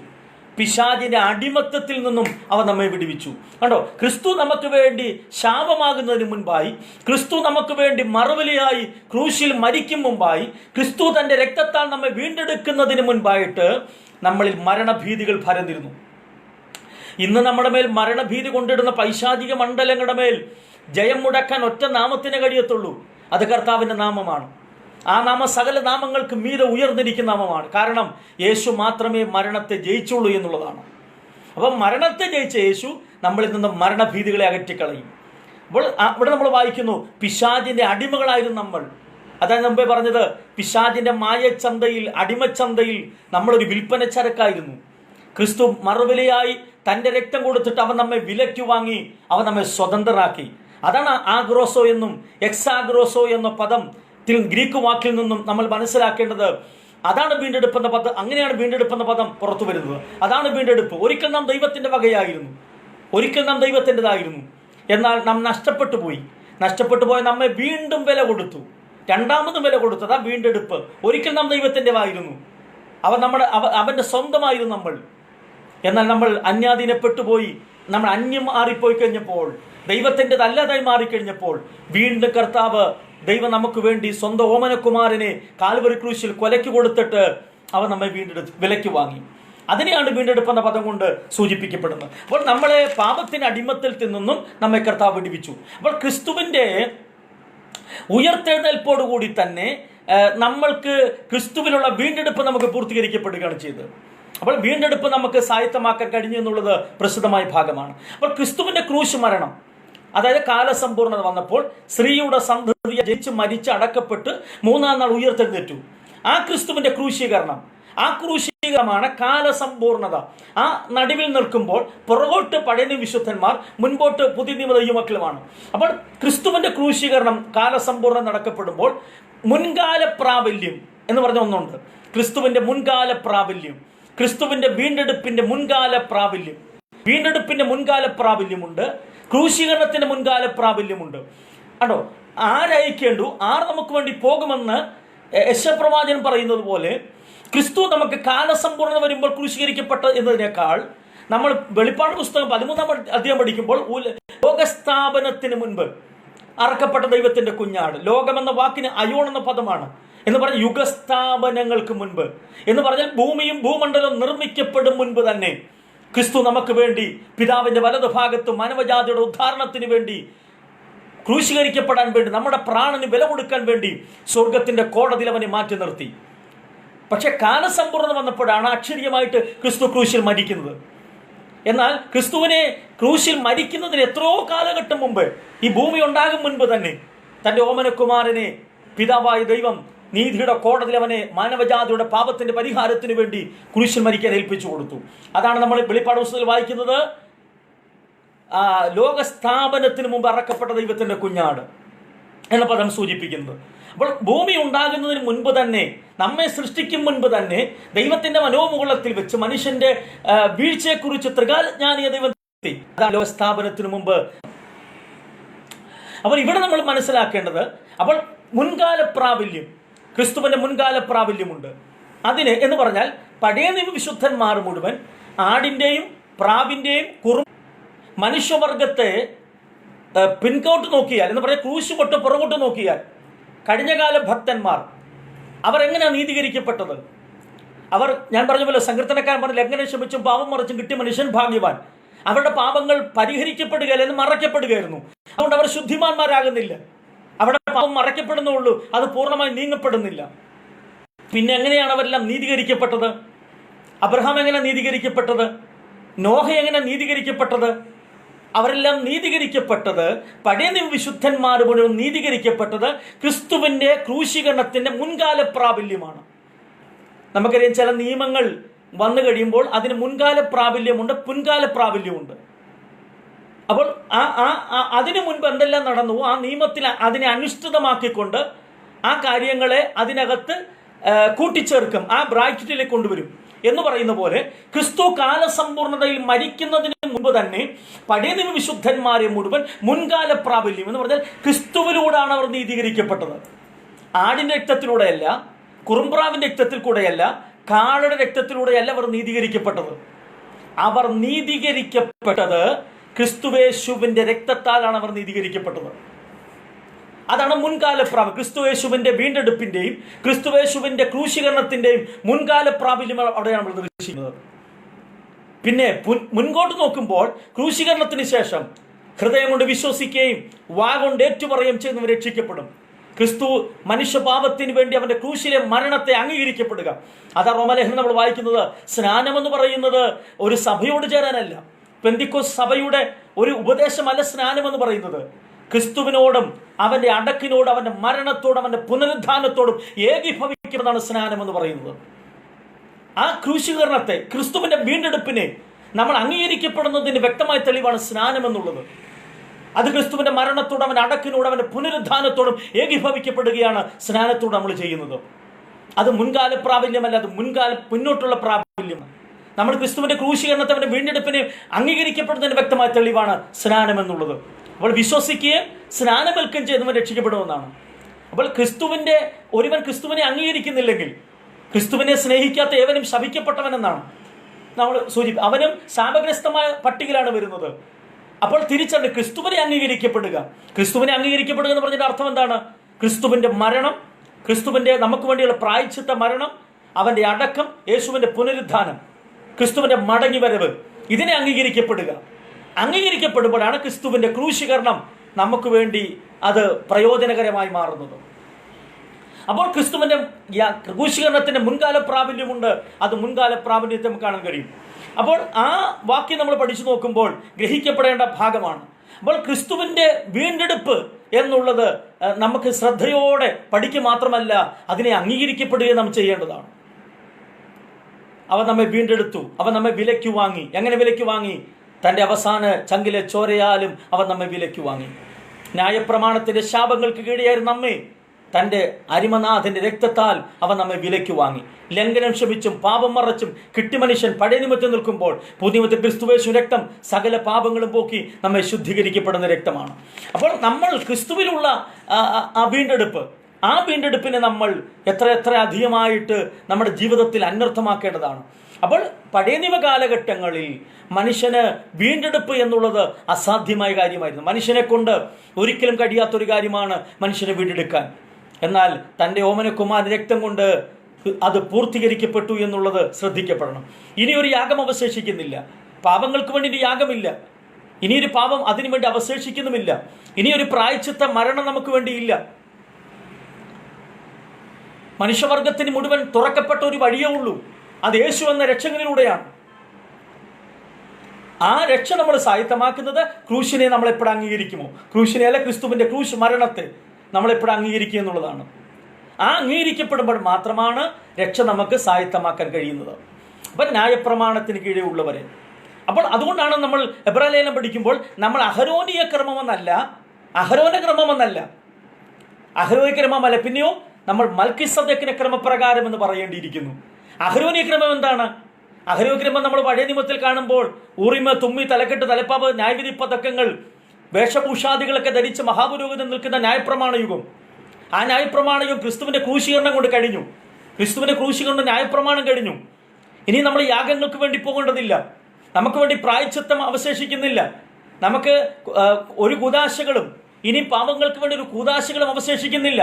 പിശാചിന്റെ അടിമത്തത്തിൽ നിന്നും അവൻ നമ്മെ വിടുവിച്ചു. കണ്ടോ, ക്രിസ്തു നമുക്ക് വേണ്ടി ശാപമാകുന്നതിന് മുൻപായി, ക്രിസ്തു നമുക്ക് വേണ്ടി മറുവിലയായി ക്രൂശിൽ മരിക്കും മുമ്പായി, ക്രിസ്തു തന്റെ രക്തത്താൽ നമ്മെ വീണ്ടെടുക്കുന്നതിന് മുൻപായിട്ട് നമ്മളിൽ മരണഭീതികൾ പരന്നിരുന്നു. ഇന്ന് നമ്മുടെ മേൽ മരണഭീതി കൊണ്ടിടുന്ന പൈശാചിക മണ്ഡലങ്ങളുടെ മേൽ ജയം മുടക്കാൻ ഒറ്റ നാമത്തിനെ കഴിയത്തുള്ളൂ. അത് കർത്താവിന്റെ നാമമാണ്. ആ നാമം സകല നാമങ്ങൾക്ക് മീതെ ഉയർന്നിരിക്കുന്ന നാമമാണ്. കാരണം യേശു മാത്രമേ മരണത്തെ ജയിച്ചുള്ളൂ എന്നുള്ളതാണ്. അപ്പം മരണത്തെ ജയിച്ച യേശു നമ്മളിൽ നിന്ന് മരണഭീതികളെ അകറ്റിക്കളയും. അപ്പോൾ ഇവിടെ നമ്മൾ വായിക്കുന്നു, പിശാചിന്റെ അടിമകളായിരുന്നു നമ്മൾ. അതാണ് മുമ്പേ പറഞ്ഞത്, പിശാചിന്റെ മായച്ചന്തയിൽ, അടിമച്ചന്തയിൽ നമ്മളൊരു വിൽപ്പന ചരക്കായിരുന്നു. ക്രിസ്തു മറുവിലയായി തന്റെ രക്തം കൊടുത്തിട്ട് അവൻ നമ്മെ വിലയ്ക്ക് വാങ്ങി, അവൻ നമ്മെ സ്വതന്ത്രരാക്കി. അതാണ് ആഗ്രോസോ എന്നും എക്സാഗ്രോസോ എന്ന പദം ഗ്രീക്ക് വാക്കിൽ നിന്നും നമ്മൾ മനസ്സിലാക്കേണ്ടത്. അതാണ് വീണ്ടെടുപ്പെന്ന പദം. അങ്ങനെയാണ് വീണ്ടെടുപ്പെന്ന പദം പുറത്തു വരുന്നത്. അതാണ് വീണ്ടെടുപ്പ്. ഒരിക്കൽ നാം ദൈവത്തിന്റെ വകയായിരുന്നു, ഒരിക്കൽ നാം ദൈവത്തിൻ്റെതായിരുന്നു. എന്നാൽ നാം നഷ്ടപ്പെട്ടു പോയി നമ്മെ വീണ്ടും വില കൊടുത്തു, രണ്ടാമതും വില കൊടുത്തു. അതാ വീണ്ടെടുപ്പ്. ഒരിക്കൽ നാം ദൈവത്തിൻ്റെതായിരുന്നു, അവന്റെ സ്വന്തമായിരുന്നു നമ്മൾ. എന്നാൽ നമ്മൾ അന്യാധീനപ്പെട്ടുപോയി, നമ്മൾ അന്യം മാറിപ്പോയി കഴിഞ്ഞപ്പോൾ, ദൈവത്തിൻ്റെതല്ലാതായി മാറിക്കഴിഞ്ഞപ്പോൾ, വീണ്ടും കർത്താവ് ദൈവം നമുക്ക് വേണ്ടി സ്വന്തം ഓമനകുമാരനെ കാൽവരി ക്രൂശിൽ കൊലയ്ക്ക് കൊടുത്തിട്ട് അവൻ നമ്മെ വിലയ്ക്ക് വാങ്ങി. അതിനെയാണ് വീണ്ടെടുപ്പെന്ന പദം കൊണ്ട് സൂചിപ്പിക്കപ്പെടുന്നത്. അപ്പോൾ നമ്മളെ പാപത്തിന്റെ അടിമത്തിൽ നിന്നും നമ്മെ കർത്താവ് വിടുവിച്ചു. അപ്പോൾ ക്രിസ്തുവിന്റെ ഉയർത്തെഴുന്നേൽപ്പോടുകൂടി തന്നെ നമ്മൾക്ക് ക്രിസ്തുവിലുള്ള വീണ്ടെടുപ്പ് നമുക്ക് പൂർത്തീകരിക്കപ്പെടുകയാണ് ചെയ്തത്. അപ്പോൾ വീണ്ടെടുപ്പ് നമുക്ക് സായത്തമാക്കാൻ കഴിഞ്ഞു എന്നുള്ളത് പ്രസിദ്ധമായ ഭാഗമാണ്. അപ്പോൾ ക്രിസ്തുവിന്റെ ക്രൂശ് മരണം, അതായത് കാലസമ്പൂർണത വന്നപ്പോൾ സ്ത്രീയുടെ സന്തതിയെ ജയിച്ച് മരിച്ച് അടക്കപ്പെട്ട് മൂന്നാം നാൾ ഉയർത്തെഴുന്നേറ്റു. ആ ക്രിസ്തുവിന്റെ ക്രൂശീകരണമാണ് കാലസമ്പൂർണത. ആ നടുവിൽ നിൽക്കുമ്പോൾ പുറകോട്ട് പഴയ വിശുദ്ധന്മാർ, മുൻപോട്ട് പുതിയ നിയമ ദൈവമക്കളുമാണ്. അപ്പോൾ ക്രിസ്തുവിന്റെ ക്രൂശീകരണം കാലസമ്പൂർണ്ണം നടക്കപ്പെടുമ്പോൾ മുൻകാല പ്രാബല്യം എന്ന് പറഞ്ഞ ഒന്നുണ്ട്. ക്രിസ്തുവിന്റെ മുൻകാല പ്രാബല്യം, ക്രിസ്തുവിന്റെ വീണ്ടെടുപ്പിന്റെ മുൻകാല പ്രാബല്യം. വീണ്ടെടുപ്പിന്റെ മുൻകാല പ്രാബല്യമുണ്ട്, ക്രൂശീകരണത്തിന്റെ മുൻകാല പ്രാബല്യമുണ്ട്. ആണോ, ആരയക്കേണ്ടു, ആർ നമുക്ക് വേണ്ടി പോകുമെന്ന് യെശയ്യാപ്രവാചകൻ പറയുന്നത് പോലെ, ക്രിസ്തു നമുക്ക് കാലസമ്പൂർണ്ണത വരുമ്പോൾ ക്രൂശീകരിക്കപ്പെട്ട എന്നതിനേക്കാൾ നമ്മൾ വെളിപ്പാട് പുസ്തകം 13-ാം അധ്യായം പഠിക്കുമ്പോൾ ലോകസ്ഥാപനത്തിന് മുൻപ് അറക്കപ്പെട്ട ദൈവത്തിന്റെ കുഞ്ഞാട്, ലോകമെന്ന വാക്കിന് അയോൺ എന്ന പദമാണ് എന്ന് പറഞ്ഞ യുഗസ്ഥാപനങ്ങൾക്ക് മുൻപ് എന്ന് പറഞ്ഞാൽ ഭൂമിയും ഭൂമണ്ഡലവും നിർമ്മിക്കപ്പെടും മുൻപ് തന്നെ ക്രിസ്തു നമുക്ക് വേണ്ടി പിതാവിന്റെ വലതുഭാഗത്ത് മാനവജാതിയുടെ ഉദ്ധാരണത്തിന് വേണ്ടി ക്രൂശീകരിക്കപ്പെടാൻ വേണ്ടി, നമ്മുടെ പ്രാണന് വില കൊടുക്കാൻ വേണ്ടി സ്വർഗത്തിന്റെ കോടതിയിൽ അവനെ മാറ്റി നിർത്തി. പക്ഷെ കാലസമ്പൂർണ്ണത വന്നപ്പോഴാണ് അക്ഷരീയമായിട്ട് ക്രിസ്തു ക്രൂശിൽ മരിക്കുന്നത്. എന്നാൽ ക്രിസ്തുവിനെ ക്രൂശിൽ മരിക്കുന്നതിന് എത്രയോ കാലഘട്ടം മുമ്പ്, ഈ ഭൂമി ഉണ്ടാകും മുൻപ് തന്നെ തന്റെ ഓമനകുമാരനെ പിതാവായ ദൈവം നീതിയുടെ കോടതിയിൽ അവനെ മാനവജാതിയുടെ പാപത്തിന്റെ പരിഹാരത്തിന് വേണ്ടി ക്രൂശിൽ മരിക്കാൻ ഏൽപ്പിച്ചു കൊടുത്തു. അതാണ് നമ്മൾ വെളിപ്പാട് പുസ്തകത്തിൽ വായിക്കുന്നത്, ലോകസ്ഥാപനത്തിന് മുമ്പ് അറക്കപ്പെട്ട ദൈവത്തിന്റെ കുഞ്ഞാട് എന്ന പദം സൂചിപ്പിക്കുന്നത്. അപ്പോൾ ഭൂമി ഉണ്ടാകുന്നതിന് മുൻപ് തന്നെ, നമ്മെ സൃഷ്ടിക്കും മുൻപ് തന്നെ ദൈവത്തിന്റെ മനോമുകുളത്തിൽ വെച്ച് മനുഷ്യന്റെ വീഴ്ചയെക്കുറിച്ച് ത്രികാലജ്ഞാനിയ ദൈവം ലോകസ്ഥാപനത്തിന് മുമ്പ്. അപ്പോൾ ഇവിടെ നമ്മൾ മനസ്സിലാക്കേണ്ടത്, അപ്പോൾ മുൻകാല പ്രാബല്യം, ക്രിസ്തുവിന്റെ മുൻകാല പ്രാബല്യമുണ്ട്. അതിന് എന്ന് പറഞ്ഞാൽ പഴയ നിയമ വിശുദ്ധന്മാർ മുഴുവൻ ആടിന്റെയും പ്രാവിന്റെയും മനുഷ്യവർഗത്തെ പിൻകോട്ട് നോക്കിയാൽ, എന്ന് പറഞ്ഞാൽ ക്രൂശ് തൊട്ട് പുറകോട്ട് നോക്കിയാൽ കഴിഞ്ഞകാല ഭക്തന്മാർ അവരെങ്ങനെയാണ് നീതീകരിക്കപ്പെട്ടത്? അവർ, ഞാൻ പറഞ്ഞ പോലെ സങ്കീർത്തനക്കാരൻ പറഞ്ഞു, ലംഘനം ക്ഷമിച്ചും പാപം മറച്ചും കിട്ടിയ മനുഷ്യൻ ഭാഗ്യവാൻ. അവരുടെ പാപങ്ങൾ പരിഹരിക്കപ്പെടുകയല്ലെന്ന് മറയ്ക്കപ്പെടുകയായിരുന്നു. അതുകൊണ്ട് അവർ ശുദ്ധിമാന്മാരാകുന്നില്ല. അവിടെ പാപം മറയ്ക്കപ്പെടുന്നുള്ളൂ, അത് പൂർണ്ണമായി നീങ്ങപ്പെടുന്നില്ല. പിന്നെ എങ്ങനെയാണ് അവരെല്ലാം നീതീകരിക്കപ്പെട്ടത്? അബ്രഹാം എങ്ങനെ നീതീകരിക്കപ്പെട്ടത്? നോഹ എങ്ങനെ നീതീകരിക്കപ്പെട്ടത്? അവരെല്ലാം നീതീകരിക്കപ്പെട്ടത്, പഴയ നിയമ വിശുദ്ധന്മാർ മുഴുവൻ നീതീകരിക്കപ്പെട്ടത് ക്രിസ്തുവിന്റെ ക്രൂശീകരണത്തിന്റെ മുൻകാല പ്രാബല്യമാണ്. നമുക്കറിയാം, ചില നിയമങ്ങൾ വന്നു കഴിയുമ്പോൾ അതിന് മുൻകാല പ്രാബല്യമുണ്ട്, പിൻകാല പ്രാബല്യമുണ്ട്. അപ്പോൾ അതിനു മുൻപ് എന്തെല്ലാം നടന്നു, ആ നിയമത്തിൽ അതിനെ അനുഷ്ഠിതമാക്കിക്കൊണ്ട് ആ കാര്യങ്ങളെ അതിനകത്ത് കൂട്ടിച്ചേർക്കും, ആ ബ്രാക്കറ്റിലേക്ക് കൊണ്ടുവരും എന്ന് പറയുന്ന പോലെ ക്രിസ്തു കാലസമ്പൂർണതയിൽ മരിക്കുന്നതിന് മുമ്പ് തന്നെ പഴയ നിയമ വിശുദ്ധന്മാരെ മുഴുവൻ മുൻകാല പ്രാബല്യം എന്ന് പറഞ്ഞാൽ ക്രിസ്തുവിലൂടെയാണ് അവർ നീതീകരിക്കപ്പെട്ടത്. ആടിന്റെ രക്തത്തിലൂടെയല്ല, കുറുമ്പ്രാവിന്റെ രക്തത്തിൽ കൂടെയല്ല, കാളയുടെ രക്തത്തിലൂടെയല്ല അവർ നീതീകരിക്കപ്പെട്ടത്. അവർ നീതീകരിക്കപ്പെട്ടത് ക്രിസ്തുവേശുവിന്റെ രക്തത്താലാണ് അവർ നീതീകരിക്കപ്പെട്ടത്. അതാണ് മുൻകാല പ്രാബല്യം. ക്രിസ്തുവേശുവിന്റെ വീണ്ടെടുപ്പിന്റെയും ക്രിസ്തുവേശുവിന്റെ ക്രൂശീകരണത്തിന്റെയും മുൻകാല പ്രാബല്യം അവിടെയാണ് നമ്മൾ ദർശിക്കുന്നത്. പിന്നെ മുൻപോട്ട് നോക്കുമ്പോൾ ക്രൂശീകരണത്തിന് ശേഷം ഹൃദയം കൊണ്ട് വിശ്വസിക്കുകയും വാ കൊണ്ട് ഏറ്റുപറയുകയും ചെയ്യുന്നവർ രക്ഷിക്കപ്പെടും. ക്രിസ്തു മനുഷ്യപാപത്തിന് വേണ്ടി അവന്റെ ക്രൂശിലെ മരണത്തെ അംഗീകരിക്കപ്പെടുക. അതാ റോമാലേഖനം നമ്മൾ വായിക്കുന്നത്. സ്നാനമെന്ന് പറയുന്നത് ഒരു സഭയോട് ചേരാനല്ല, പെന്തിക്കോസ് സഭയുടെ ഒരു ഉപദേശമല്ല സ്നാനമെന്ന് പറയുന്നത്. ക്രിസ്തുവിനോടും അവന്റെ അടക്കിനോടും അവന്റെ മരണത്തോടും അവന്റെ പുനരുദ്ധാനത്തോടും ഏകീഭവിക്കുന്നതാണ് സ്നാനം എന്ന് പറയുന്നത്. ആ ക്രൂശീകരണത്തെ, ക്രിസ്തുവിന്റെ വീണ്ടെടുപ്പിനെ നമ്മൾ അംഗീകരിക്കപ്പെടുന്നതിന് വ്യക്തമായ തെളിവാണ് സ്നാനം എന്നുള്ളത്. അത് ക്രിസ്തുവിന്റെ മരണത്തോടും അവന്റെ അടക്കിനോടും അവന്റെ പുനരുദ്ധാനത്തോടും ഏകീഭവിക്കപ്പെടുകയാണ് സ്നാനത്തോട് നമ്മൾ ചെയ്യുന്നത്. അത് മുൻകാല പ്രാബല്യമല്ല, അത് മുന്നോട്ടുള്ള പ്രാബല്യമാണ്. നമ്മൾ ക്രിസ്തുവിന്റെ ക്രൂശീകരണത്തെ, അവന്റെ വീണ്ടെടുപ്പിനെ അംഗീകരിക്കപ്പെടുന്നതിന് വ്യക്തമായ തെളിവാണ് സ്നാനം എന്നുള്ളത്. അപ്പോൾ വിശ്വസിക്കുകയും സ്നാനമേൽക്കുകയും ചെയ്യുന്നവൻ രക്ഷിക്കപ്പെടുമെന്നാണ്. അപ്പോൾ ഒരുവൻ ക്രിസ്തുവിനെ അംഗീകരിക്കുന്നില്ലെങ്കിൽ, ക്രിസ്തുവിനെ സ്നേഹിക്കാത്ത ഏവനും ശപിക്കപ്പെട്ടവനെന്നാണ് നമ്മൾ അവനും ശാപഗ്രസ്തമായ പട്ടികയിലാണ് വരുന്നത്. അപ്പോൾ തിരിച്ചറിഞ്ഞ് ക്രിസ്തുവിനെ അംഗീകരിക്കപ്പെടുക. ക്രിസ്തുവിനെ അംഗീകരിക്കപ്പെടുക എന്ന് പറഞ്ഞതിന്റെ അർത്ഥം എന്താണ്? ക്രിസ്തുവിന്റെ മരണം, ക്രിസ്തുവിന്റെ നമുക്ക് വേണ്ടിയുള്ള പ്രായശ്ചിത്ത മരണം, അവന്റെ അടക്കം, യേശുവിന്റെ പുനരുദ്ധാനം, ക്രിസ്തുവിന്റെ മടങ്ങി വരവ്, ഇതിനെ അംഗീകരിക്കപ്പെടുക. അംഗീകരിക്കപ്പെടുമ്പോഴാണ് ക്രിസ്തുവിന്റെ ക്രൂശീകരണം നമുക്ക് വേണ്ടി അത് പ്രയോജനകരമായി മാറുന്നത്. അപ്പോൾ ക്രിസ്തുവിന്റെ ക്രൂശീകരണത്തിന്റെ മുൻകാല പ്രാബല്യമുണ്ട്, അത് മുൻകാല പ്രാബല്യത്തെ നമുക്ക് കാണാൻ കഴിയും. അപ്പോൾ ആ വാക്യം നമ്മൾ പഠിച്ചു നോക്കുമ്പോൾ ഗ്രഹിക്കപ്പെടേണ്ട ഭാഗമാണ്. അപ്പോൾ ക്രിസ്തുവിന്റെ വീണ്ടെടുപ്പ് എന്നുള്ളത് നമുക്ക് ശ്രദ്ധയോടെ പഠിക്കുക മാത്രമല്ല, അതിനെ അംഗീകരിക്കപ്പെടുകയും നാം ചെയ്യേണ്ടതാണ്. അവൻ നമ്മെ വീണ്ടെടുത്തു, അവൻ നമ്മെ വിലയ്ക്ക് വാങ്ങി. എങ്ങനെ വിലയ്ക്ക് വാങ്ങി? തന്റെ അവസാന ചങ്കിലെ ചോരയാലും അവൻ നമ്മെ വിലയ്ക്ക് വാങ്ങി. ന്യായപ്രമാണത്തിന്റെ ശാപങ്ങൾക്ക് കീഴിയായിരുന്നു നമ്മെ തന്റെ അരിമനാഥന്റെ രക്തത്താൽ അവൻ നമ്മെ വിലയ്ക്ക് വാങ്ങി. ലംഘനം ക്ഷമിച്ചും പാപം മറച്ചും കിട്ടി മനുഷ്യൻ പഴയ നിമിത്തം നിൽക്കുമ്പോൾ പുതിയ നിമിത്തം ക്രിസ്തുവേശു രക്തം സകല പാപങ്ങളും പോക്കി നമ്മെ ശുദ്ധീകരിക്കപ്പെടുന്ന രക്തമാണ്. അപ്പോൾ നമ്മൾ ക്രിസ്തുവിലുള്ള ആ വീണ്ടെടുപ്പിനെ നമ്മൾ എത്ര അധികമായിട്ട് നമ്മുടെ ജീവിതത്തിൽ അന്വർത്ഥമാക്കേണ്ടതാണ്. അപ്പോൾ പഴയ നിയമ കാലഘട്ടങ്ങളിൽ മനുഷ്യന് വീണ്ടെടുപ്പ് എന്നുള്ളത് അസാധ്യമായ കാര്യമായിരുന്നു. മനുഷ്യനെ കൊണ്ട് ഒരിക്കലും കഴിയാത്തൊരു കാര്യമാണ് മനുഷ്യനെ വീണ്ടെടുക്കാൻ. എന്നാൽ തൻ്റെ ഓമനകുമാരൻ രക്തം കൊണ്ട് അത് പൂർത്തീകരിക്കപ്പെട്ടു എന്നുള്ളത് ശ്രദ്ധിക്കപ്പെടണം. ഇനിയൊരു യാഗം അവശേഷിക്കുന്നില്ല, പാപങ്ങൾക്ക് വേണ്ടി ഒരു യാഗമില്ല, ഇനിയൊരു പാപം അതിനു വേണ്ടി അവശേഷിക്കുന്നുമില്ല, ഇനിയൊരു പ്രായശ്ചിത്ത മരണം നമുക്ക് വേണ്ടിയില്ല. മനുഷ്യവർഗത്തിന് മുഴുവൻ തുറക്കപ്പെട്ട ഒരു വഴിയേ ഉള്ളൂ, അത് യേശു എന്ന രക്ഷകനിലൂടെയാണ്. ആ രക്ഷ നമ്മൾ സായത്തമാക്കുന്നത് ക്രൂശിനെ നമ്മൾ എപ്പോഴും അംഗീകരിക്കുമോ? ക്രൂശിനെ അല്ല, ക്രിസ്തുവിന്റെ ക്രൂശ് മരണത്തെ നമ്മൾ എപ്പോഴും അംഗീകരിക്കുക എന്നുള്ളതാണ്. ആ അംഗീകരിക്കപ്പെടുമ്പോൾ മാത്രമാണ് രക്ഷ നമുക്ക് സായത്തമാക്കാൻ കഴിയുന്നത്. അപ്പം ന്യായപ്രമാണത്തിന് കീഴേ ഉള്ളവരെ. അപ്പോൾ അതുകൊണ്ടാണ് നമ്മൾ എബ്രായ ലേഖനം പഠിക്കുമ്പോൾ നമ്മൾ അഹരോനീയ ക്രമമെന്നല്ല, അഹരോനിയ ക്രമമല്ല, പിന്നെയോ നമ്മൾ മൽക്കിസദേക്കിന്റെ ക്രമപ്രകാരം എന്ന് പറയേണ്ടിയിരിക്കുന്നു. അഹരോനിയ ക്രമം എന്താണ്? അഹരോനിയ ക്രമം നമ്മൾ പഴയ നിയമത്തിൽ കാണുമ്പോൾ ഊറിമ, തുമ്മി, തലക്കെട്ട്, തലപ്പാവ്, ന്യായവിധി പതക്കങ്ങൾ, വേഷഭൂഷാദികളൊക്കെ ധരിച്ച് മഹാപുരോഹിതൻ നിൽക്കുന്ന ന്യായപ്രമാണ യുഗം. ആ ന്യായപ്രമാണ യുഗം ക്രിസ്തുവിന്റെ ക്രൂശീകരണം കൊണ്ട് കഴിഞ്ഞു. ക്രിസ്തുവിന്റെ ക്രൂശീകരണം കൊണ്ട് ന്യായപ്രമാണം കഴിഞ്ഞു. ഇനി നമ്മൾ യാഗങ്ങൾക്ക് വേണ്ടി പോകേണ്ടതില്ല, നമുക്ക് വേണ്ടി പ്രായശ്ചിത്തം അവശേഷിക്കുന്നില്ല, നമുക്ക് ഒരു കൂദാശകളും ഇനി പാപങ്ങൾക്ക് വേണ്ടി ഒരു കൂദാശകളും അവശേഷിക്കുന്നില്ല.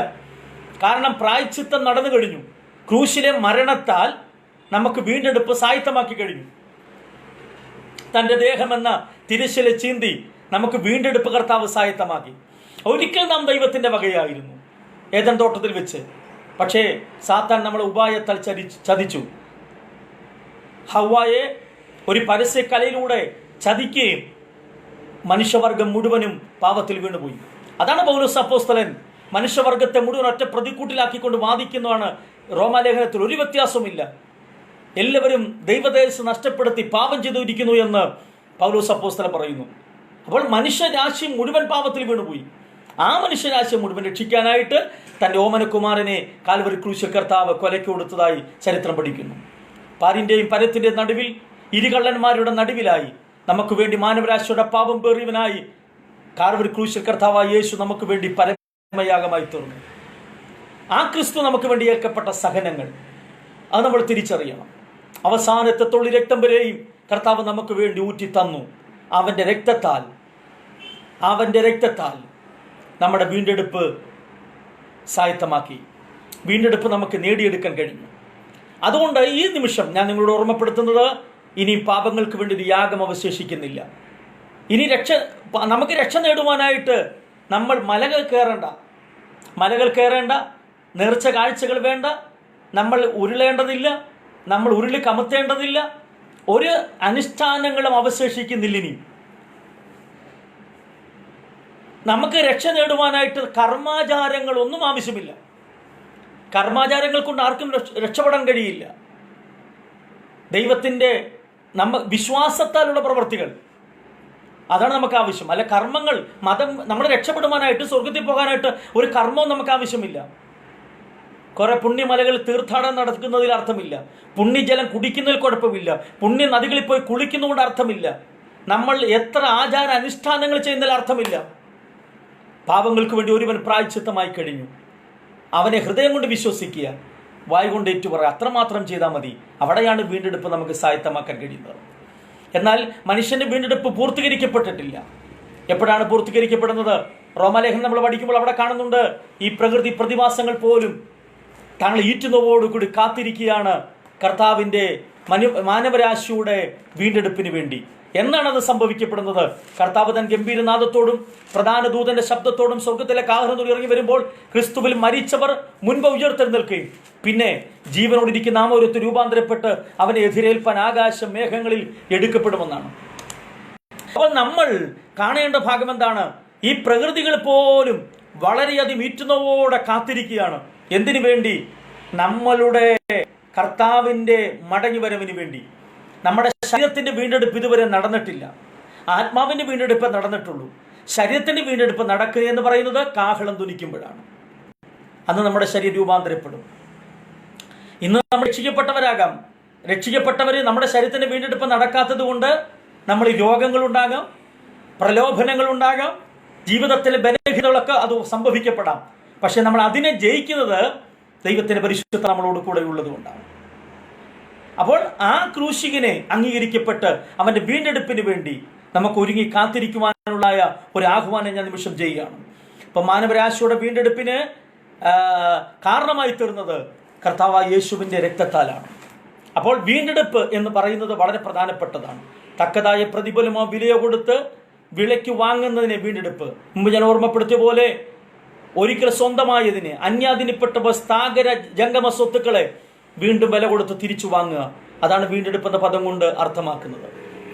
കാരണം പ്രായശ്ചിത്തം നടന്നു കഴിഞ്ഞു. ക്രൂശിലെ മരണത്താൽ നമുക്ക് വീണ്ടെടുപ്പ് സായത്തമാക്കി കഴിഞ്ഞു. തൻ്റെ ദേഹമെന്ന തിരശ്ശീല ചീന്തി നമുക്ക് വീണ്ടെടുപ്പ് കർത്താവ് സായത്തമാക്കി. ഒരിക്കൽ നാം ദൈവത്തിൻ്റെ വകയായിരുന്നു ഏദൻ തോട്ടത്തിൽ വെച്ച്. പക്ഷേ സാത്താൻ നമ്മളെ ഉപായത്താൽ ചതിച്ചു. ഹവ്വായെ ഒരു പരസ്യക്കലയിലൂടെ ചതിക്കുകയും മനുഷ്യവർഗം മുഴുവനും പാപത്തിൽ വീണുപോയി. അതാണ് പൗലോസ് അപ്പോസ്തലൻ മനുഷ്യവർഗത്തെ മുഴുവൻ ഒറ്റ പ്രതിക്കൂട്ടിലാക്കിക്കൊണ്ട് വാദിക്കുന്നതാണ്. റോമാലേഖനത്തിൽ ഒരു വ്യത്യാസവുമില്ല, എല്ലാവരും ദൈവതേജസ്സ് നഷ്ടപ്പെടുത്തി പാപം ചെയ്തിരിക്കുന്നു എന്ന് പൗലോസ് അപ്പോസ്തലൻ പറയുന്നു. അപ്പോൾ മനുഷ്യരാശി മുഴുവൻ പാപത്തിൽ വീണുപോയി. ആ മനുഷ്യരാശി മുഴുവൻ രക്ഷിക്കാനായിട്ട് തൻ്റെ ഓമനകുമാരനെ കാൽവരി ക്രൂശിൽ കർത്താവ് കൊലയ്ക്ക് കൊടുത്തതായി ചരിത്രം പഠിക്കുന്നു. പാരിൻ്റെയും പരത്തിൻ്റെയും നടുവിൽ, ഇരുകള്ളന്മാരുടെ നടുവിലായി നമുക്ക് വേണ്ടി മാനവരാശിയുടെ പാപം പേറിയവനായി കാൽവരി ക്രൂശിൽ കർത്താവായ യേശു നമുക്ക് വേണ്ടി പരമയാഗമായി തീർന്നു. ആ ക്രിസ്തു നമുക്ക് വേണ്ടി ഏൽക്കപ്പെട്ട സഹനങ്ങൾ അത് നമ്മൾ തിരിച്ചറിയണം. അവസാനത്തെ തുള്ളി രക്തം വരെയും കർത്താവ് നമുക്ക് വേണ്ടി ഊറ്റി തന്നു. അവൻ്റെ രക്തത്താൽ നമ്മുടെ വീണ്ടെടുപ്പ് സായത്തമാക്കി. വീണ്ടെടുപ്പ് നമുക്ക് നേടിയെടുക്കാൻ കഴിഞ്ഞു. അതുകൊണ്ട് ഈ നിമിഷം ഞാൻ നിങ്ങളോട് ഓർമ്മപ്പെടുത്തുന്നത്, ഇനി പാപങ്ങൾക്ക് വേണ്ടി ഒരു യാഗം അവശേഷിക്കുന്നില്ല. ഇനി നമുക്ക് രക്ഷ നേടുവാനായിട്ട് നമ്മൾ മലകൾ കയറേണ്ട, നേർച്ച കാഴ്ചകൾ വേണ്ട, നമ്മൾ ഉരുളേണ്ടതില്ല, നമ്മൾ ഉരുളി കമത്തേണ്ടതില്ല, ഒരു അനുഷ്ഠാനങ്ങളും അവശേഷിക്കുന്നില്ല. ഇനി നമുക്ക് രക്ഷ നേടുവാനായിട്ട് കർമാചാരങ്ങളൊന്നും ആവശ്യമില്ല. കർമാചാരങ്ങൾ കൊണ്ട് ആർക്കും രക്ഷപ്പെടാൻ കഴിയില്ല. ദൈവത്തിൻ്റെ വിശ്വാസത്താലുള്ള പ്രവൃത്തികൾ, അതാണ് നമുക്ക് ആവശ്യം. അല്ല കർമ്മങ്ങൾ, മതം നമ്മൾ രക്ഷപ്പെടുവാനായിട്ട് സ്വർഗത്തിൽ പോകാനായിട്ട് ഒരു കർമ്മവും നമുക്ക് ആവശ്യമില്ല. കുറെ പുണ്യമലകൾ തീർത്ഥാടനം നടക്കുന്നതിൽ അർത്ഥമില്ല. പുണ്യജലം കുടിക്കുന്നതിൽ കുഴപ്പമില്ല. പുണ്യ നദികളിൽ പോയി കുളിക്കുന്നതുകൊണ്ട് അർത്ഥമില്ല. നമ്മൾ എത്ര ആചാര അനുഷ്ഠാനങ്ങൾ ചെയ്യുന്നതിൽ അർത്ഥമില്ല. പാപങ്ങൾക്ക് വേണ്ടി ഒരുവൻ പ്രായശ്ചിത്തമായി കഴിഞ്ഞു. അവനെ ഹൃദയം കൊണ്ട് വിശ്വസിക്കുക, വായ് കൊണ്ട് ഏറ്റുപറയുക, അത്രമാത്രം ചെയ്താൽ മതി. അവിടെയാണ് വീണ്ടെടുപ്പ് നമുക്ക് സായത്തമാക്കാൻ കഴിയുന്നത്. എന്നാൽ മനുഷ്യന്റെ വീണ്ടെടുപ്പ് പൂർത്തീകരിക്കപ്പെട്ടിട്ടില്ല. എപ്പോഴാണ് പൂർത്തീകരിക്കപ്പെടുന്നത്? റോമാലേഖനം നമ്മൾ പഠിക്കുമ്പോൾ അവിടെ കാണുന്നുണ്ട്, ഈ പ്രകൃതി പ്രതിഭാസങ്ങൾ പോലും താങ്കൾ ഈറ്റുന്നവോടുകൂടി കാത്തിരിക്കുകയാണ് കർത്താവിൻ്റെ മാനവരാശിയുടെ വീണ്ടെടുപ്പിന് വേണ്ടി. എന്നാണ് അത് സംഭവിക്കപ്പെടുന്നത്? കർത്താവ് തൻ ഗംഭീരനാദത്തോടും പ്രധാന ദൂതന്റെ ശബ്ദത്തോടും സ്വർഗത്തിലെ കാഹളം ഇറങ്ങി വരുമ്പോൾ ക്രിസ്തുവിൽ മരിച്ചവർ മുൻപ് ഉയർത്തെഴുന്നേൽക്കുകയും പിന്നെ ജീവനോടിരിക്കുന്ന നാമോരത്ത് രൂപാന്തരപ്പെട്ട് അവനെ എതിരേൽപ്പാൻ ആകാശ മേഘങ്ങളിൽ എടുക്കപ്പെടുമെന്നാണ്. അപ്പോൾ നമ്മൾ കാണേണ്ട ഭാഗം എന്താണ്? ഈ പ്രകൃതികൾ പോലും വളരെയധികം ഈറ്റുന്നവോടെ കാത്തിരിക്കുകയാണ്. എന്തിനു വേണ്ടി? നമ്മളുടെ കർത്താവിൻ്റെ മടങ്ങിവരവിന് വേണ്ടി. നമ്മുടെ ശരീരത്തിൻ്റെ വീണ്ടെടുപ്പ് ഇതുവരെ നടന്നിട്ടില്ല. ആത്മാവിൻ്റെ വീണ്ടെടുപ്പ് നടന്നിട്ടുള്ളൂ. ശരീരത്തിൻ്റെ വീണ്ടെടുപ്പ് നടക്കുക എന്ന് പറയുന്നത് കാഹളം ധ്വനിക്കുമ്പോഴാണ്. അന്ന് നമ്മുടെ ശരീരം രൂപാന്തരപ്പെടും. ഇന്ന് നമ്മൾ രക്ഷിക്കപ്പെട്ടവർ നമ്മുടെ ശരീരത്തിൻ്റെ വീണ്ടെടുപ്പ് നടക്കാത്തത് കൊണ്ട് നമ്മൾ രോഗങ്ങളുണ്ടാകാം, പ്രലോഭനങ്ങളുണ്ടാകാം, ജീവിതത്തിലെ ബലഹീനതകളൊക്കെ അത് സംഭവിക്കപ്പെടാം. പക്ഷെ നമ്മൾ അതിനെ ജയിക്കുന്നത് ദൈവത്തിൻ്റെ പരിശുദ്ധത നമ്മളോട് കൂടെ ഉള്ളത് കൊണ്ടാണ്. അപ്പോൾ ആ ക്രൂശികനെ അംഗീകരിക്കപ്പെട്ട് അവൻ്റെ വീണ്ടെടുപ്പിന് വേണ്ടി നമുക്ക് ഒരുങ്ങി കാത്തിരിക്കുവാനുള്ള ഒരു ആഹ്വാനം ഞാൻ നിമിഷം ചെയ്യുകയാണ്. അപ്പം മാനവരാശിയുടെ വീണ്ടെടുപ്പിന് കാരണമായി തീർന്നത് കർത്താവായ യേശുവിൻ്റെ രക്തത്താലാണ്. അപ്പോൾ വീണ്ടെടുപ്പ് എന്ന് പറയുന്നത് വളരെ പ്രധാനപ്പെട്ടതാണ്. തക്കതായ പ്രതിഫലമോ വിലയോ കൊടുത്ത് വിലയ്ക്ക് വാങ്ങുന്നതിനെ വീണ്ടെടുപ്പ്. മുമ്പ് ഞാൻ ഓർമ്മപ്പെടുത്തിയ പോലെ ഒരിക്കൽ സ്വന്തമായതിനെ, അന്യാധീനപ്പെട്ട സ്ഥാഗര ജംഗമ സ്വത്തുക്കളെ വീണ്ടും വില കൊടുത്ത് തിരിച്ചു വാങ്ങുക. അതാണ് വീണ്ടെടുപ്പ് എന്ന പദം കൊണ്ട് അർത്ഥമാക്കുന്നത്.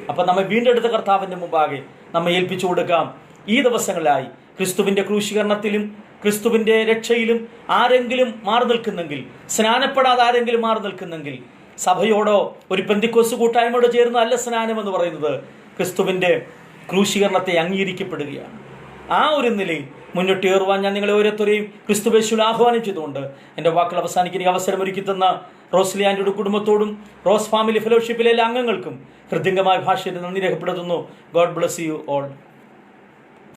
അപ്പം നമ്മെ വീണ്ടെടുത്ത കർത്താവിൻ്റെ മുമ്പാകെ നമ്മെ ഏൽപ്പിച്ചു കൊടുക്കാം. ഈ ദിവസങ്ങളിലായി ക്രിസ്തുവിൻ്റെ ക്രൂശീകരണത്തിലും ക്രിസ്തുവിൻ്റെ രക്ഷയിലും ആരെങ്കിലും മാറി നിൽക്കുന്നെങ്കിൽ, സ്നാനപ്പെടാതെ ആരെങ്കിലും മാറി നിൽക്കുന്നെങ്കിൽ, സഭയോടോ ഒരു പെന്തിക്കോസ് കൂട്ടായ്മയോടോ ചേർന്ന് അല്ല സ്നാനം എന്ന് പറയുന്നത്, ക്രിസ്തുവിൻ്റെ ക്രൂശീകരണത്തെ അംഗീകരിക്കപ്പെടുകയാണ്. ആ ഒരു നിലയിൽ മുന്നോട്ടേറുവാൻ ഞാൻ നിങ്ങളെ ഓരോരുത്തരെയും ക്രിസ്തുവേശുവിൽ ആഹ്വാനം ചെയ്തുകൊണ്ട് എൻ്റെ വാക്കുകൾ അവസാനിക്കുന്ന അവസരം ഒരുക്കി തന്ന റോസ്ലി ആൻറ്റിയുടെ കുടുംബത്തോടും റോസ് ഫാമിലി ഫെലോഷിപ്പിലെ എല്ലാ അംഗങ്ങൾക്കും ഹൃദ്യംഗമായ ഭാഷയിൽ നന്ദി രേഖപ്പെടുത്തുന്നു. God bless you all.